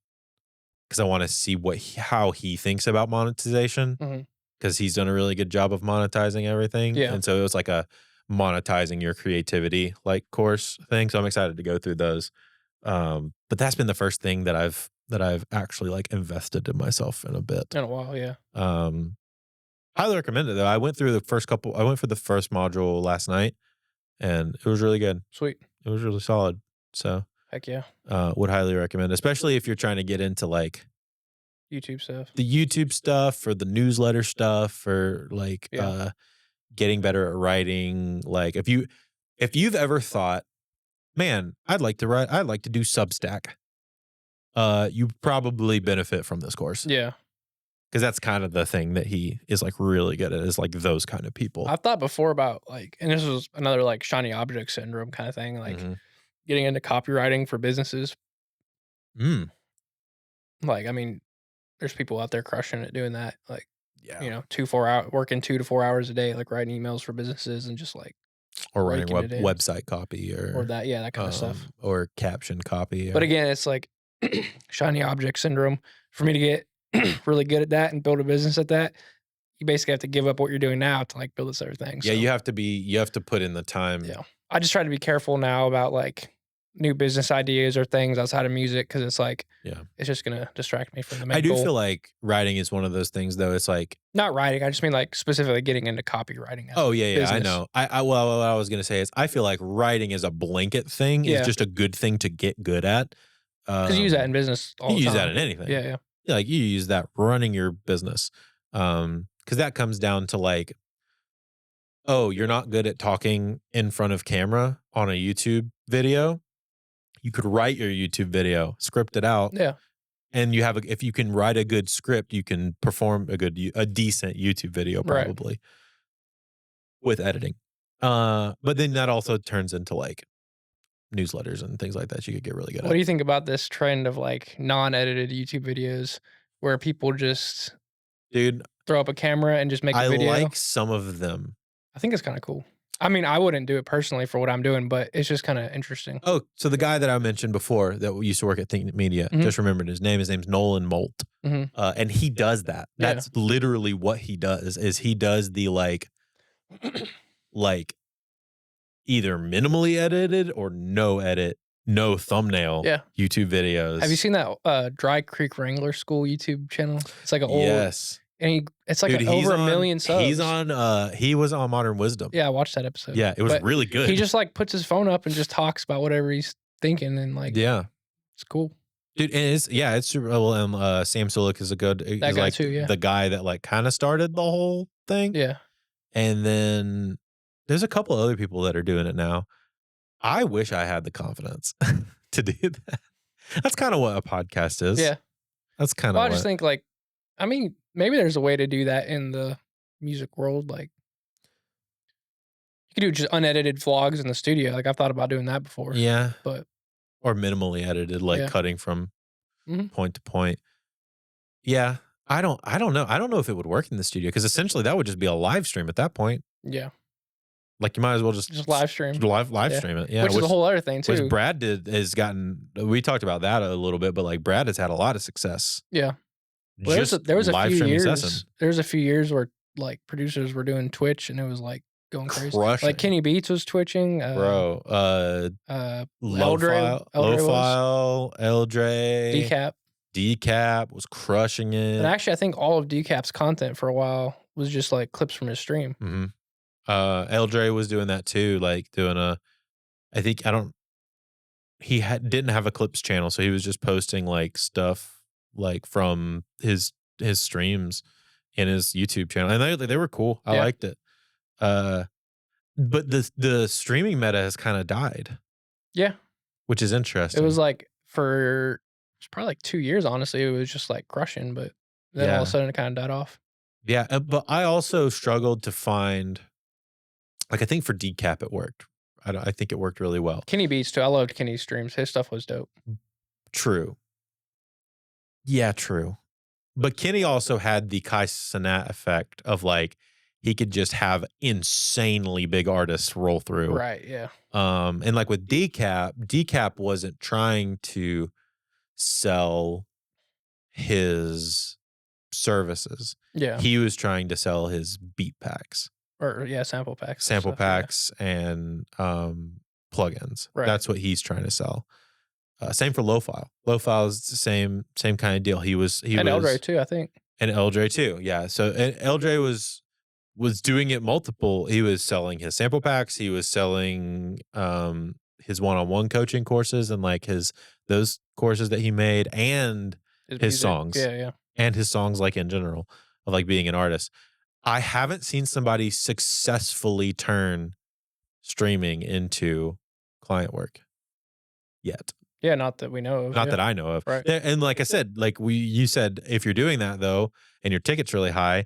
S2: because I want to see how he thinks about monetization
S1: Hmm.
S2: because he's done a really good job of monetizing everything.
S1: Yeah.
S2: And so it was like a monetizing your creativity like course thing. So I'm excited to go through those. But that's been the first thing that I've actually like invested in myself in a bit.
S1: In a while. Yeah.
S2: Um, highly recommend it though. I went for the first module last night and it was really good.
S1: Sweet.
S2: It was really solid. So
S1: Heck yeah.
S2: would highly recommend, especially if you're trying to get into like
S1: YouTube stuff.
S2: the YouTube stuff or the newsletter stuff or like
S1: Yeah.
S2: getting better at writing. Like if you've ever thought, man, I'd like to write, I'd like to do Substack. You probably benefit from this course
S1: Yeah.
S2: because that's kind of the thing that he is like really good at is like those kind of people.
S1: I've thought before about like, and this was another like shiny object syndrome kind of thing, like
S2: Mhm.
S1: getting into copywriting for businesses.
S2: Mm.
S1: Like, I mean, there's people out there crushing it doing that. Like,
S2: Yeah.
S1: 2 4 hour working 2 to 4 hours a day, like writing emails for businesses and just like
S2: Or writing
S1: raking it in
S2: website copy
S1: or that, yeah, that kind of stuff.
S2: or caption copy.
S1: But again, it's like shiny object syndrome. For me to get really good at that and build a business at that, you basically have to give up what you're doing now to like build this other thing.
S2: yeah,
S1: So,
S2: you have to put in the time.
S1: yeah, I just try to be careful now about like new business ideas or things outside of music because it's like,
S2: Yeah.
S1: it's just gonna distract me from the main
S2: I do
S1: goal.
S2: feel like writing is one of those things though. It's like,
S1: Not writing. I just mean like specifically getting into copywriting. As
S2: oh
S1: a
S2: yeah, I
S1: business.
S2: know. Well, what I was gonna say is I feel like writing as a blanket thing is
S1: Yeah.
S2: just a good thing to get good at.
S1: Because you use that in business all
S2: You
S1: the
S2: use
S1: time.
S2: that in anything.
S1: Yeah, yeah.
S2: Yeah, like you use that running your business. Because that comes down to like, oh, you're not good at talking in front of camera on a YouTube video. you could write your YouTube video, script it out,
S1: Yeah.
S2: and if you can write a good script, you can perform a decent YouTube video
S1: Right.
S2: probably with editing. But then that also turns into like newsletters and things like that you could get really good
S1: What
S2: at.
S1: do you think about this trend of like non-edited YouTube videos where people just
S2: Dude,
S1: throw up a camera and just make a
S2: I
S1: video?
S2: like some of them.
S1: I think it's kind of cool. I mean, I wouldn't do it personally for what I'm doing, but it's just kind of interesting.
S2: Oh, so the guy that I mentioned before that used to work at Think Media,
S1: Mhm.
S2: just remembered his name. His name's Nolan Molt.
S1: Mhm.
S2: And he does that.
S1: Yeah.
S2: That's literally what he does is he does the like either minimally edited or no edit, no thumbnail
S1: Yeah.
S2: YouTube videos.
S1: Have you seen that Dry Creek Wrangler School YouTube channel? It's like an old,
S2: Yes.
S1: and it's like
S2: Dude,
S1: over a million subs.
S2: He was on Modern Wisdom.
S1: Yeah, I watched that episode.
S2: Yeah, it was
S1: But
S2: really good.
S1: he just like puts his phone up and just talks about whatever he's thinking, and like,
S2: yeah.
S1: it's cool.
S2: Dude, and it's super well. Sam Sulek is he's
S1: guy
S2: like
S1: too, yeah.
S2: the guy that like kind of started the whole thing.
S1: Yeah.
S2: And then there's a couple other people that are doing it now. I wish I had the confidence to do that. That's kind of what a podcast is.
S1: Yeah.
S2: That's kind of
S1: Well,
S2: what.
S1: I just think like, I mean, maybe there's a way to do that in the music world. Like, you could do just unedited vlogs in the studio. Like, I've thought about doing that before.
S2: Yeah.
S1: But
S2: Or minimally edited, like
S1: Yeah.
S2: cutting from
S1: Mhm.
S2: point to point. Yeah. I don't know. I don't know if it would work in the studio because essentially that would just be a live stream at that point.
S1: yeah,
S2: Like you might as well just
S1: live stream.
S2: live
S1: Yeah.
S2: stream it. Yeah.
S1: which is a whole other thing too.
S2: Which Brad we talked about that a little bit, but like Brad has had a lot of success.
S1: Yeah. Well,
S2: Just
S1: there was a
S2: live
S1: few
S2: streaming
S1: years.
S2: session.
S1: There was a few years where like producers were doing Twitch, and it was like going crazy.
S2: Crushing.
S1: Like Kenny Beats was twitching.
S2: Bro,
S1: Eldre was.
S2: Low-File, Eldre,
S1: Decap.
S2: Decap was crushing it.
S1: And actually, I think all of Decap's content for a while was just like clips from his stream.
S2: Mm-hmm. Eldre was doing that too, like doing didn't have a clips channel, so he was just posting like stuff like from his streams in his YouTube channel, and they were cool. I liked it. But the streaming meta has kind of died.
S1: Yeah,
S2: which is interesting.
S1: it was like it's probably like 2 years. Honestly, it was just like crushing, but then all of a sudden it kind of died off.
S2: Yeah, but I also struggled to find, like, I think for Decap it worked. I think it worked really well.
S1: Kenny Beats too. I loved Kenny's streams. His stuff was dope.
S2: True. Yeah, true. But Kenny also had the Kai Cenat effect of like he could just have insanely big artists roll through.
S1: Right. Yeah.
S2: And like with Decap wasn't trying to sell his services.
S1: Yeah.
S2: He was trying to sell his beat packs.
S1: Or sample packs.
S2: Sample
S1: stuff,
S2: packs and plugins.
S1: Right.
S2: That's what he's trying to sell. Same for Low-File. Low-File is the same kind of deal. He was
S1: Eldre too, I think.
S2: And Eldre too. Yeah. So and Eldre was doing it multiple. He was selling his sample packs. He was selling his one-on-one coaching courses and like those courses that he made and his songs.
S1: Yeah, yeah.
S2: And his songs like in general of like being an artist. I haven't seen somebody successfully turn streaming into client work yet.
S1: Yeah, not that we know of.
S2: Not that I know of.
S1: Right.
S2: And like I said, like you said, if you're doing that though, and your ticket's really high,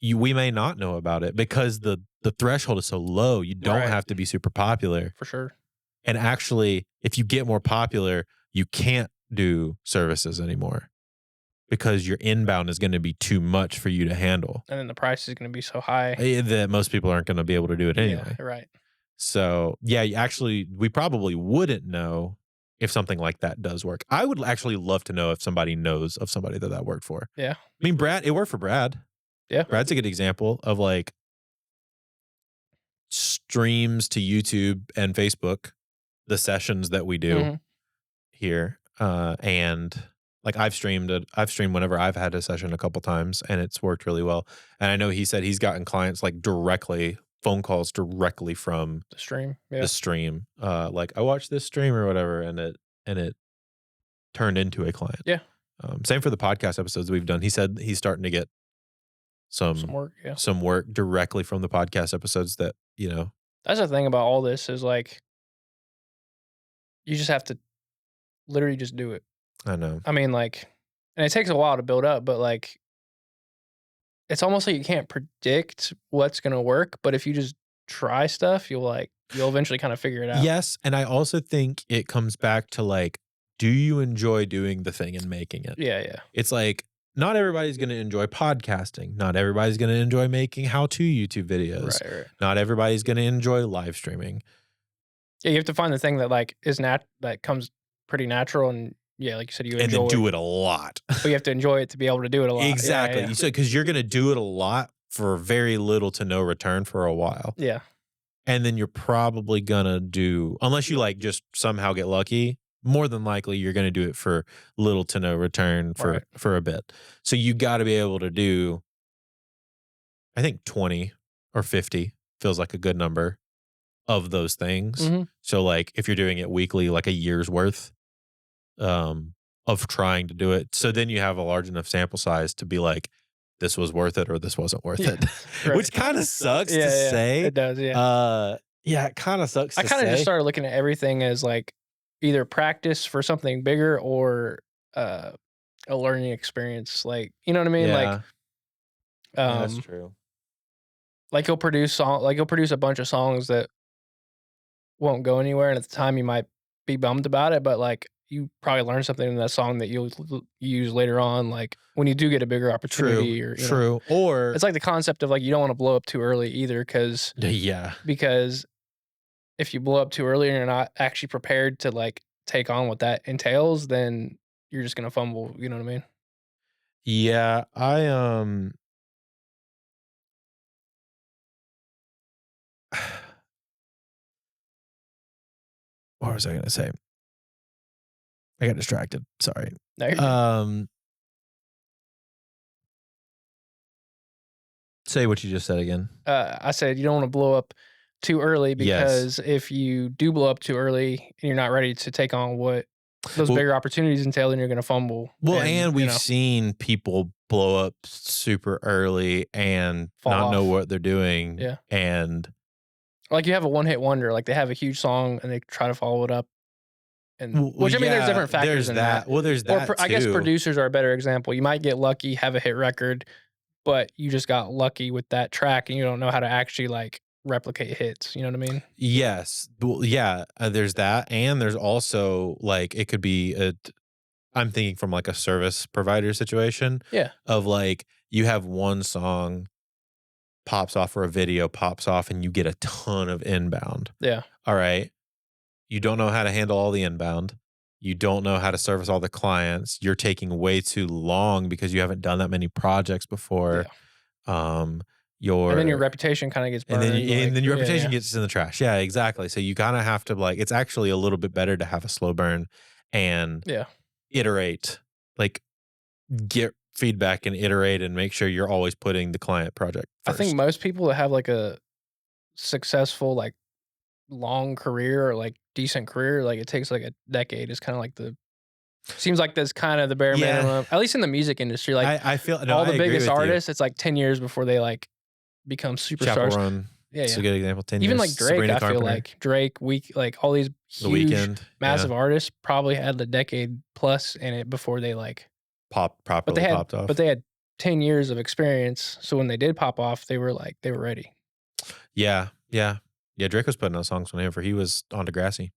S2: we may not know about it because the threshold is so low. You don't have to be super popular.
S1: For sure.
S2: And actually, if you get more popular, you can't do services anymore because your inbound is going to be too much for you to handle.
S1: And then the price is going to be so high
S2: that most people aren't going to be able to do it anyway.
S1: Yeah, right.
S2: So, yeah, actually, we probably wouldn't know if something like that does work. I would actually love to know if somebody knows of somebody that worked for.
S1: Yeah.
S2: I mean, Brad, it worked for Brad.
S1: Yeah.
S2: Brad's a good example of like streams to YouTube and Facebook, the sessions that we do here. And like I've streamed whenever I've had a session a couple times and it's worked really well. And I know he said he's gotten clients like phone calls directly from
S1: the stream. Yeah.
S2: The stream. Like I watched this stream or whatever and it turned into a client.
S1: Yeah.
S2: Same for the podcast episodes we've done. He said he's starting to get some
S1: work, yeah.
S2: Some work directly from the podcast episodes that, you know.
S1: That's the thing about all this is like you just have to literally just do it.
S2: I know.
S1: I mean, like, and it takes a while to build up, but like, it's almost like you can't predict what's gonna work. But if you just try stuff, you'll eventually kind of figure it out.
S2: Yes, and I also think it comes back to, like, do you enjoy doing the thing and making it?
S1: Yeah, yeah,
S2: It's like, not everybody's gonna enjoy podcasting. Not everybody's gonna enjoy making how-to YouTube videos.
S1: right, right.
S2: Not everybody's gonna enjoy live streaming.
S1: Yeah, you have to find the thing that like that comes pretty natural, and yeah, like you said, you
S2: And then
S1: enjoy.
S2: do it a lot.
S1: But you have to enjoy it to be able to do it a lot.
S2: Exactly.
S1: Yeah,
S2: You said because you're gonna do it a lot for very little to no return for a while.
S1: yeah.
S2: And then you're probably gonna do, unless you like just somehow get lucky, more than likely you're gonna do it for little to no return
S1: Right.
S2: for a bit. So you gotta be able to do, I think 20 or 50 feels like a good number of those things.
S1: Mhm.
S2: So like if you're doing it weekly, like a year's worth of trying to do it. So then you have a large enough sample size to be like, this was worth it or this wasn't worth
S1: Yeah,
S2: it.
S1: right.
S2: Which kind of sucks to
S1: Yeah,
S2: say.
S1: it does, yeah.
S2: Yeah, it kind of sucks
S1: I
S2: to
S1: kinda just
S2: say.
S1: started looking at everything as, like, either practice for something bigger or, uh, a learning experience, like, you know what I mean?
S2: Yeah, yeah, that's
S1: Um,
S2: true.
S1: you'll produce a bunch of songs that won't go anywhere, and at the time, you might be bummed about it, but, like, you probably learn something in that song that you'll use later on, like, when you do get a bigger
S2: True,
S1: opportunity or,
S2: true. Or
S1: it's like the concept of, like, you don't wanna blow up too early either,
S2: yeah,
S1: because if you blow up too early and you're not actually prepared to, like, take on what that entails, then you're just gonna fumble, you know what I mean?
S2: yeah. What was I gonna say? I got distracted. Sorry.
S1: No, you're good.
S2: Um, say what you just said again.
S1: I said you don't wanna blow up too early
S2: Yes.
S1: because if you do blow up too early and you're not ready to take on what those
S2: Well,
S1: bigger opportunities entail, then you're gonna fumble
S2: and
S1: you
S2: we've
S1: know,
S2: seen people blow up super early and
S1: fall
S2: not know
S1: off.
S2: what they're doing,
S1: Yeah.
S2: and
S1: Like, you have a one-hit wonder, like, they have a huge song and they try to follow it up, and which, I mean, there's
S2: yeah,
S1: different factors
S2: there's
S1: in that.
S2: that. Well, there's
S1: Or
S2: that
S1: I guess
S2: too.
S1: producers are a better example. You might get lucky, have a hit record, but you just got lucky with that track and you don't know how to actually, like, replicate hits, you know what I mean?
S2: Yes. Well, yeah, there's that, and there's also, like, it could be I'm thinking from, like, a service provider situation
S1: Yeah,
S2: of, like, you have one song pops off or a video pops off and you get a ton of inbound.
S1: yeah,
S2: Alright? You don't know how to handle all the inbound. You don't know how to service all the clients. You're taking way too long because you haven't done that many projects before.
S1: yeah.
S2: Um,
S1: And then your
S2: your
S1: reputation kinda gets
S2: and then
S1: burned,
S2: and
S1: like,
S2: then your
S1: yeah,
S2: reputation
S1: yeah.
S2: gets in the trash. Yeah, exactly. So you kinda have to, like, it's actually a little bit better to have a slow burn and
S1: Yeah.
S2: iterate, like, get feedback and iterate and make sure you're always putting the client project
S1: I think
S2: first.
S1: most people that have, like, a successful, like, long career or, like, decent career, like, it takes, like, a decade is kinda like the seems like that's kinda the bare
S2: Yeah.
S1: minimum, at least in the music industry, like,
S2: I feel no,
S1: all
S2: I
S1: the
S2: agree
S1: biggest
S2: with you.
S1: artists, it's, like, 10 years before they, like, become
S2: Chapel
S1: superstars.
S2: Run,
S1: Yeah,
S2: it's a
S1: yeah.
S2: good example, 10
S1: Even,
S2: years.
S1: like, Drake,
S2: Sabrina
S1: I feel
S2: Carpenter,
S1: like. Drake, like, all these
S2: The
S1: huge,
S2: Weeknd,
S1: massive
S2: yeah,
S1: artists probably had a decade plus in it before they, like, but
S2: properly popped off.
S1: they had 10 years of experience, so when they did pop off, they were, like, they were ready.
S2: Yeah, yeah. Yeah, Drake was putting out songs whenever he was on Degrassi.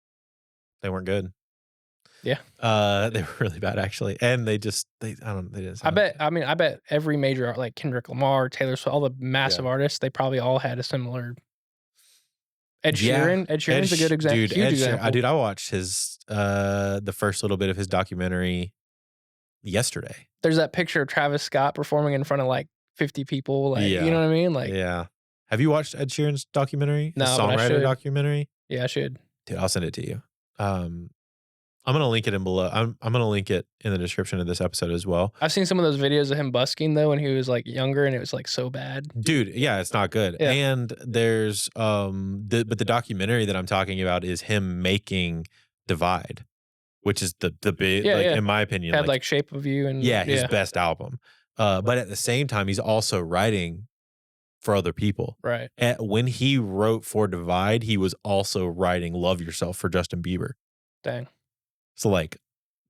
S2: They weren't good.
S1: Yeah.
S2: They were really bad actually, and they didn't sound good.
S1: I bet every major art like Kendrick Lamar, Taylor Swift, all the massive
S2: Yeah.
S1: artists, they probably all had a similar.
S2: Yeah.
S1: Ed Sheeran's a good
S2: Dude,
S1: huge
S2: Ed Sheeran,
S1: example.
S2: dude, I watched his, the first little bit of his documentary yesterday.
S1: There's that picture of Travis Scott performing in front of, like, 50 people, like, you know
S2: Yeah.
S1: what I mean? Like,
S2: Yeah. Have you watched Ed Sheeran's documentary? His
S1: no, but I
S2: songwriter
S1: should.
S2: documentary?
S1: Yeah, I should.
S2: Dude, I'll send it to you. Um, I'm gonna link it in below. I'm gonna link it in the description of this episode as well.
S1: I've seen some of those videos of him busking though when he was, like, younger, and it was, like, so bad.
S2: Dude, yeah, it's not good.
S1: Yeah.
S2: And there's but the documentary that I'm talking about is him making Divide, which is the big,
S1: Yeah,
S2: like,
S1: yeah.
S2: in my opinion,
S1: Had,
S2: like,
S1: like, Shape of You and
S2: yeah, his
S1: yeah,
S2: best album. But at the same time, he's also writing for other people.
S1: right.
S2: When he wrote for Divide, he was also writing Love Yourself for Justin Bieber.
S1: Dang.
S2: So, like,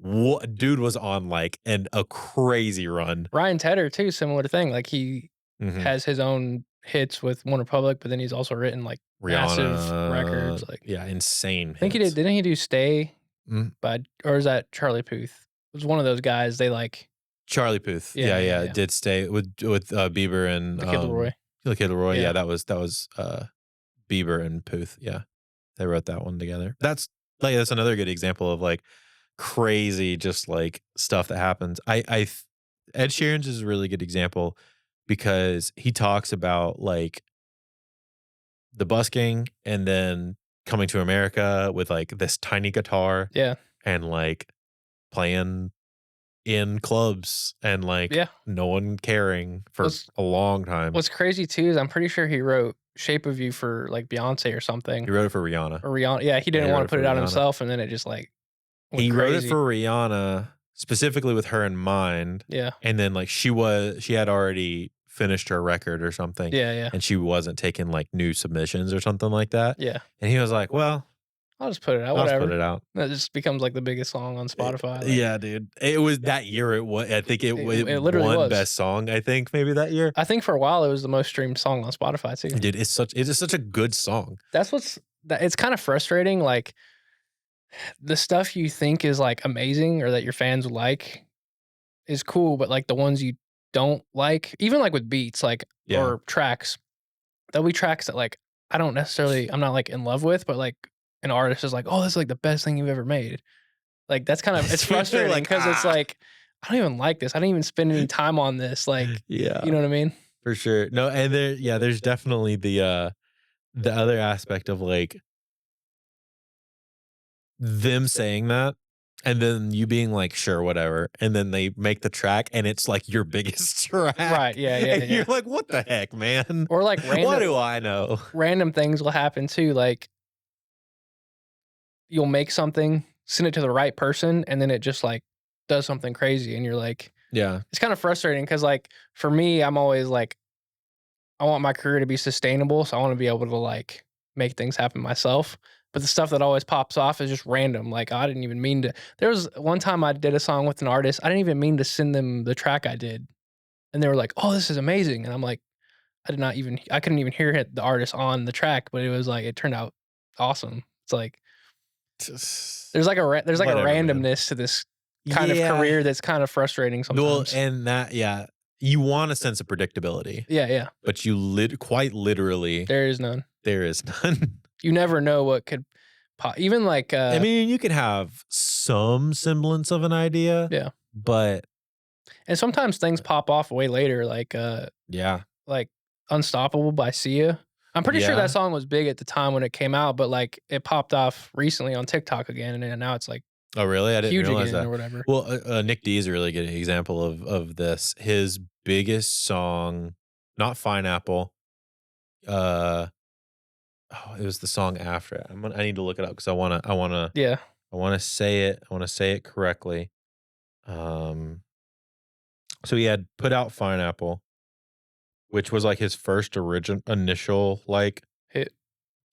S2: what dude was on like a crazy run.
S1: Ryan Tedder too, similar thing. Like he
S2: Mhm.
S1: has his own hits with One Republic, but then he's also written like massive records.
S2: Rihanna,
S1: Like
S2: yeah, insane
S1: I think he did.
S2: hits.
S1: Didn't he do "Stay"?
S2: Mm,
S1: Or is that Charlie Puth? It was one of those guys. They like
S2: Charlie Puth,
S1: yeah, yeah,
S2: yeah,
S1: yeah.
S2: did stay with Bieber and,
S1: The Kid Leroy.
S2: The Kid Leroy, yeah,
S1: Yeah,
S2: that was, Bieber and Puth, yeah. They wrote that one together. That's another good example of, like, crazy just, like, stuff that happens. Ed Sheeran's is a really good example because he talks about, like, the busking and then coming to America with, like, this tiny guitar
S1: yeah,
S2: and, like, playing in clubs and, like,
S1: yeah.
S2: no one caring for
S1: What's
S2: a long time.
S1: What's crazy too is I'm pretty sure he wrote "Shape of You" for like Beyonce or
S2: He
S1: something
S2: wrote it for Rihanna.
S1: or Rihanna. Yeah, he
S2: Yeah, he
S1: didn't
S2: wrote
S1: want
S2: it
S1: to put
S2: for
S1: it out
S2: Rihanna.
S1: himself, and then it just like went
S2: He wrote it
S1: crazy.
S2: for Rihanna specifically with her in mind,
S1: Yeah,
S2: and then, like, she had already finished her record or something,
S1: yeah, yeah,
S2: and she wasn't taking, like, new submissions or something like that,
S1: yeah.
S2: and he was like, "Well,
S1: I'll just put it out,
S2: I'll just put
S1: whatever.
S2: it out."
S1: That just becomes like the biggest song on Spotify. Like
S2: Yeah, dude. It was that year I think it
S1: it literally
S2: won
S1: was.
S2: best song, I think, maybe that year.
S1: I think for a while it was the most streamed song on Spotify too.
S2: Dude, it is such a good song.
S1: That's it's kind of frustrating. Like the stuff you think is like amazing or that your fans would like is cool, but like the ones you don't like, even like with beats, like
S2: Yeah.
S1: or tracks, there'll be tracks that like I'm not like in love with, but like an artist is like, oh, this is like the best thing you've ever made. Like that's kind of it's
S2: You're
S1: frustrating
S2: like,
S1: because it's
S2: "Ah."
S1: like I don't even like this. I didn't even spend any time on this. Like,
S2: Yeah,
S1: you know what I mean?
S2: for sure. No, and there's definitely the other aspect of, like, them saying that, and then you being like, "Sure, whatever," and then they make the track, and it's, like, your biggest
S1: Right.
S2: track,
S1: Yeah. Yeah.
S2: and
S1: Yeah.
S2: you're like, "What the heck, man?
S1: Or like
S2: What do I know?"
S1: random things will happen too. Like you'll make something, send it to the right person, and then it just like does something crazy, and you're like,
S2: Yeah.
S1: it's kind of frustrating because like for me, I'm always like, I want my career to be sustainable, so I want to be able to like make things happen myself. But the stuff that always pops off is just random. Like I didn't even mean to. There was one time I did a song with an artist. I didn't even mean to send them the track I did, and they were like, "Oh, this is amazing," and I'm like, I couldn't even hear the artist on the track, but it was like it turned out awesome. It's like
S2: Just
S1: there's like a
S2: whatever, man.
S1: randomness to this kind of
S2: Yeah.
S1: career that's kind of frustrating
S2: Well,
S1: sometimes.
S2: and that yeah, you want a sense of predictability,
S1: Yeah, yeah.
S2: but you quite literally,
S1: There is none.
S2: there is none.
S1: You never know what could even like
S2: I mean, you can have some semblance of an idea,
S1: yeah.
S2: but
S1: And sometimes things pop off way later
S2: yeah.
S1: like Unstoppable by Sia. I'm pretty sure that
S2: Yeah.
S1: song was big at the time when it came out, but like it popped off recently on TikTok again and now it's like
S2: Oh, really? I didn't
S1: huge
S2: realize
S1: again
S2: that.
S1: or whatever.
S2: Well, Nick D is a really good example of this. His biggest song, not Pineapple, uh, oh, it was the song after it. I need to look it up because
S1: Yeah.
S2: I wanna say it. I wanna say it correctly. Um, so he had put out Pineapple, which was, like, his first initial, like
S1: Hit or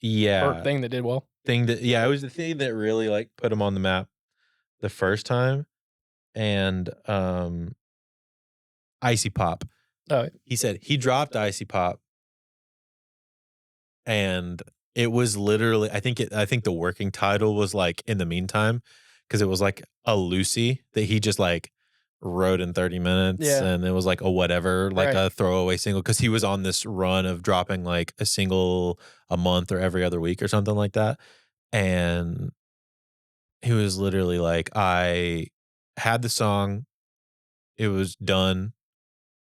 S2: yeah,
S1: thing that did well.
S2: thing that yeah, it was the thing that really, like, put him on the map the first time, and, Icy Pop.
S1: Oh,
S2: He said he dropped Icy Pop, and it was literally I think the working title was, like, "In the Meantime," because it was, like, a Lucy that he just, like, wrote in 30 minutes,
S1: yeah.
S2: and it was, like, a whatever, like,
S1: Right.
S2: a throwaway single because he was on this run of dropping, like, a single a month or every other week or something like that, and he was literally like, "I had the song, it was done,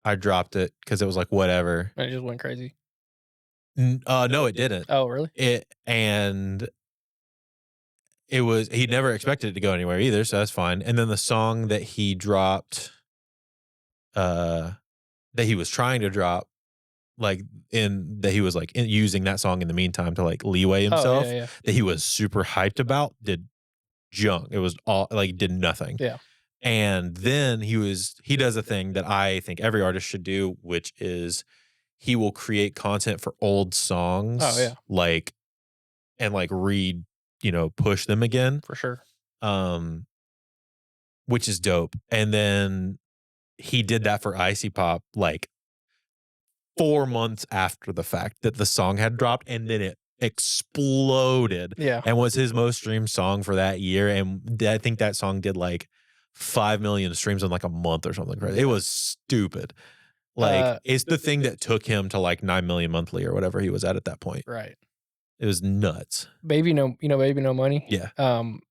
S2: I dropped it because it was, like, whatever."
S1: And it just went crazy.
S2: No, it didn't.
S1: Oh, really?
S2: And he never expected it to go anywhere either, so that's fine. And then the song that he dropped, uh, that he was trying to drop, like that he was like using that song in the meantime to like leeway
S1: Oh, yeah,
S2: himself,
S1: yeah.
S2: that he was super hyped about, did junk. It was all like did nothing.
S1: Yeah.
S2: And then he does a thing that I think every artist should do, which is he will create content for old
S1: Oh,
S2: songs,
S1: yeah,
S2: like and like push them again.
S1: for sure.
S2: Um, which is dope. And then he did that for Icy Pop like 4 months after the fact that the song had dropped, and then it exploded
S1: Yeah.
S2: and was his most streamed song for that year. And I think that song did like 5 million streams in like a month or something crazy. It was stupid. Like, it's the thing that took him to like 9 million monthly or whatever he was at that point.
S1: Right.
S2: It was nuts.
S1: Baby No, Baby No Money?
S2: Yeah.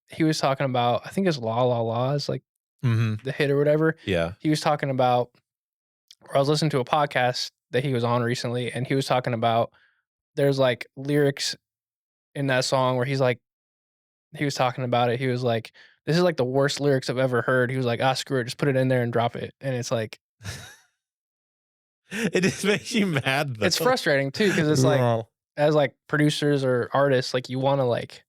S1: He was talking about, I think it's La La La is like
S2: Mm-hmm.
S1: the hit or whatever.
S2: Yeah.
S1: He was talking about, or I was listening to a podcast that he was on recently, and he was talking about there's like lyrics in that song where he's like, he was talking about it. He was like, this is like the worst lyrics I've ever heard. He was like, screw it, just put it in there and drop it. And it's like,
S2: It just makes you mad though.
S1: it's frustrating too, because it's like, as like producers or artists, like you want to like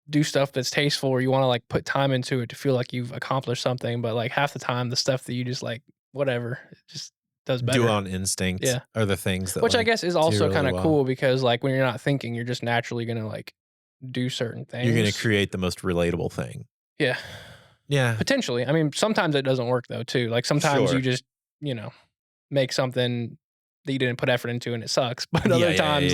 S1: do stuff that's tasteful, or you want to like put time into it to feel like you've accomplished something. But like half the time, the stuff that you just like, whatever, it just does better.
S2: Do on instinct.
S1: Yeah.
S2: Are the things that
S1: Which I
S2: like,
S1: guess is
S2: do
S1: also
S2: really
S1: kind of
S2: well.
S1: cool, because like when you're not thinking, you're just naturally going to like do certain things.
S2: You're going to create the most relatable thing.
S1: Yeah.
S2: Yeah.
S1: Potentially. I mean, sometimes it doesn't work though too. Like sometimes
S2: Sure.
S1: you just, make something that you didn't put effort into and it sucks. But other times,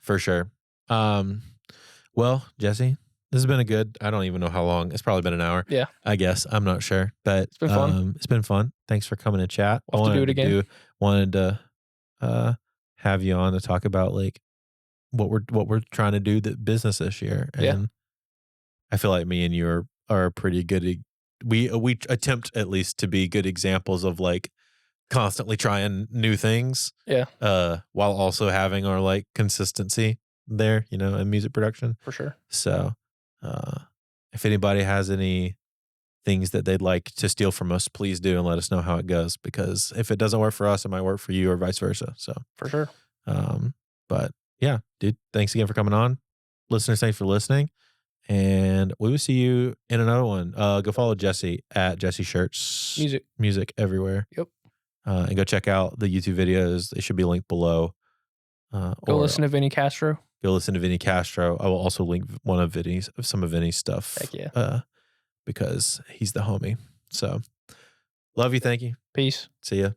S2: for sure. Well, Jesse, this has been I don't even know how long. It's probably been an hour.
S1: Yeah.
S2: I guess. I'm not sure. But
S1: it's been fun.
S2: It's been fun. Thanks for coming to chat.
S1: We'll have to do it again.
S2: Wanted to have you on to talk about like what we're trying to do the business this year. And
S1: Yeah.
S2: I feel like me and you are pretty good. We attempt at least to be good examples of like constantly trying new things.
S1: Yeah.
S2: While also having our like consistency there, in music production.
S1: For sure.
S2: So, if anybody has any things that they'd like to steal from us, please do and let us know how it goes, because if it doesn't work for us, it might work for you or vice versa. So,
S1: for sure.
S2: But yeah, dude, thanks again for coming on. Listeners, thanks for listening. And we will see you in another one. Go follow Jesse at Jesse Shirts Music everywhere.
S1: Yep.
S2: And go check out the YouTube videos. They should be linked below.
S1: Go listen to Vinny Castro.
S2: Go listen to Vinny Castro. I will also link some of Vinny's stuff.
S1: Heck yeah.
S2: Because he's the homie. So, love you. Thank you.
S1: Peace.
S2: See ya.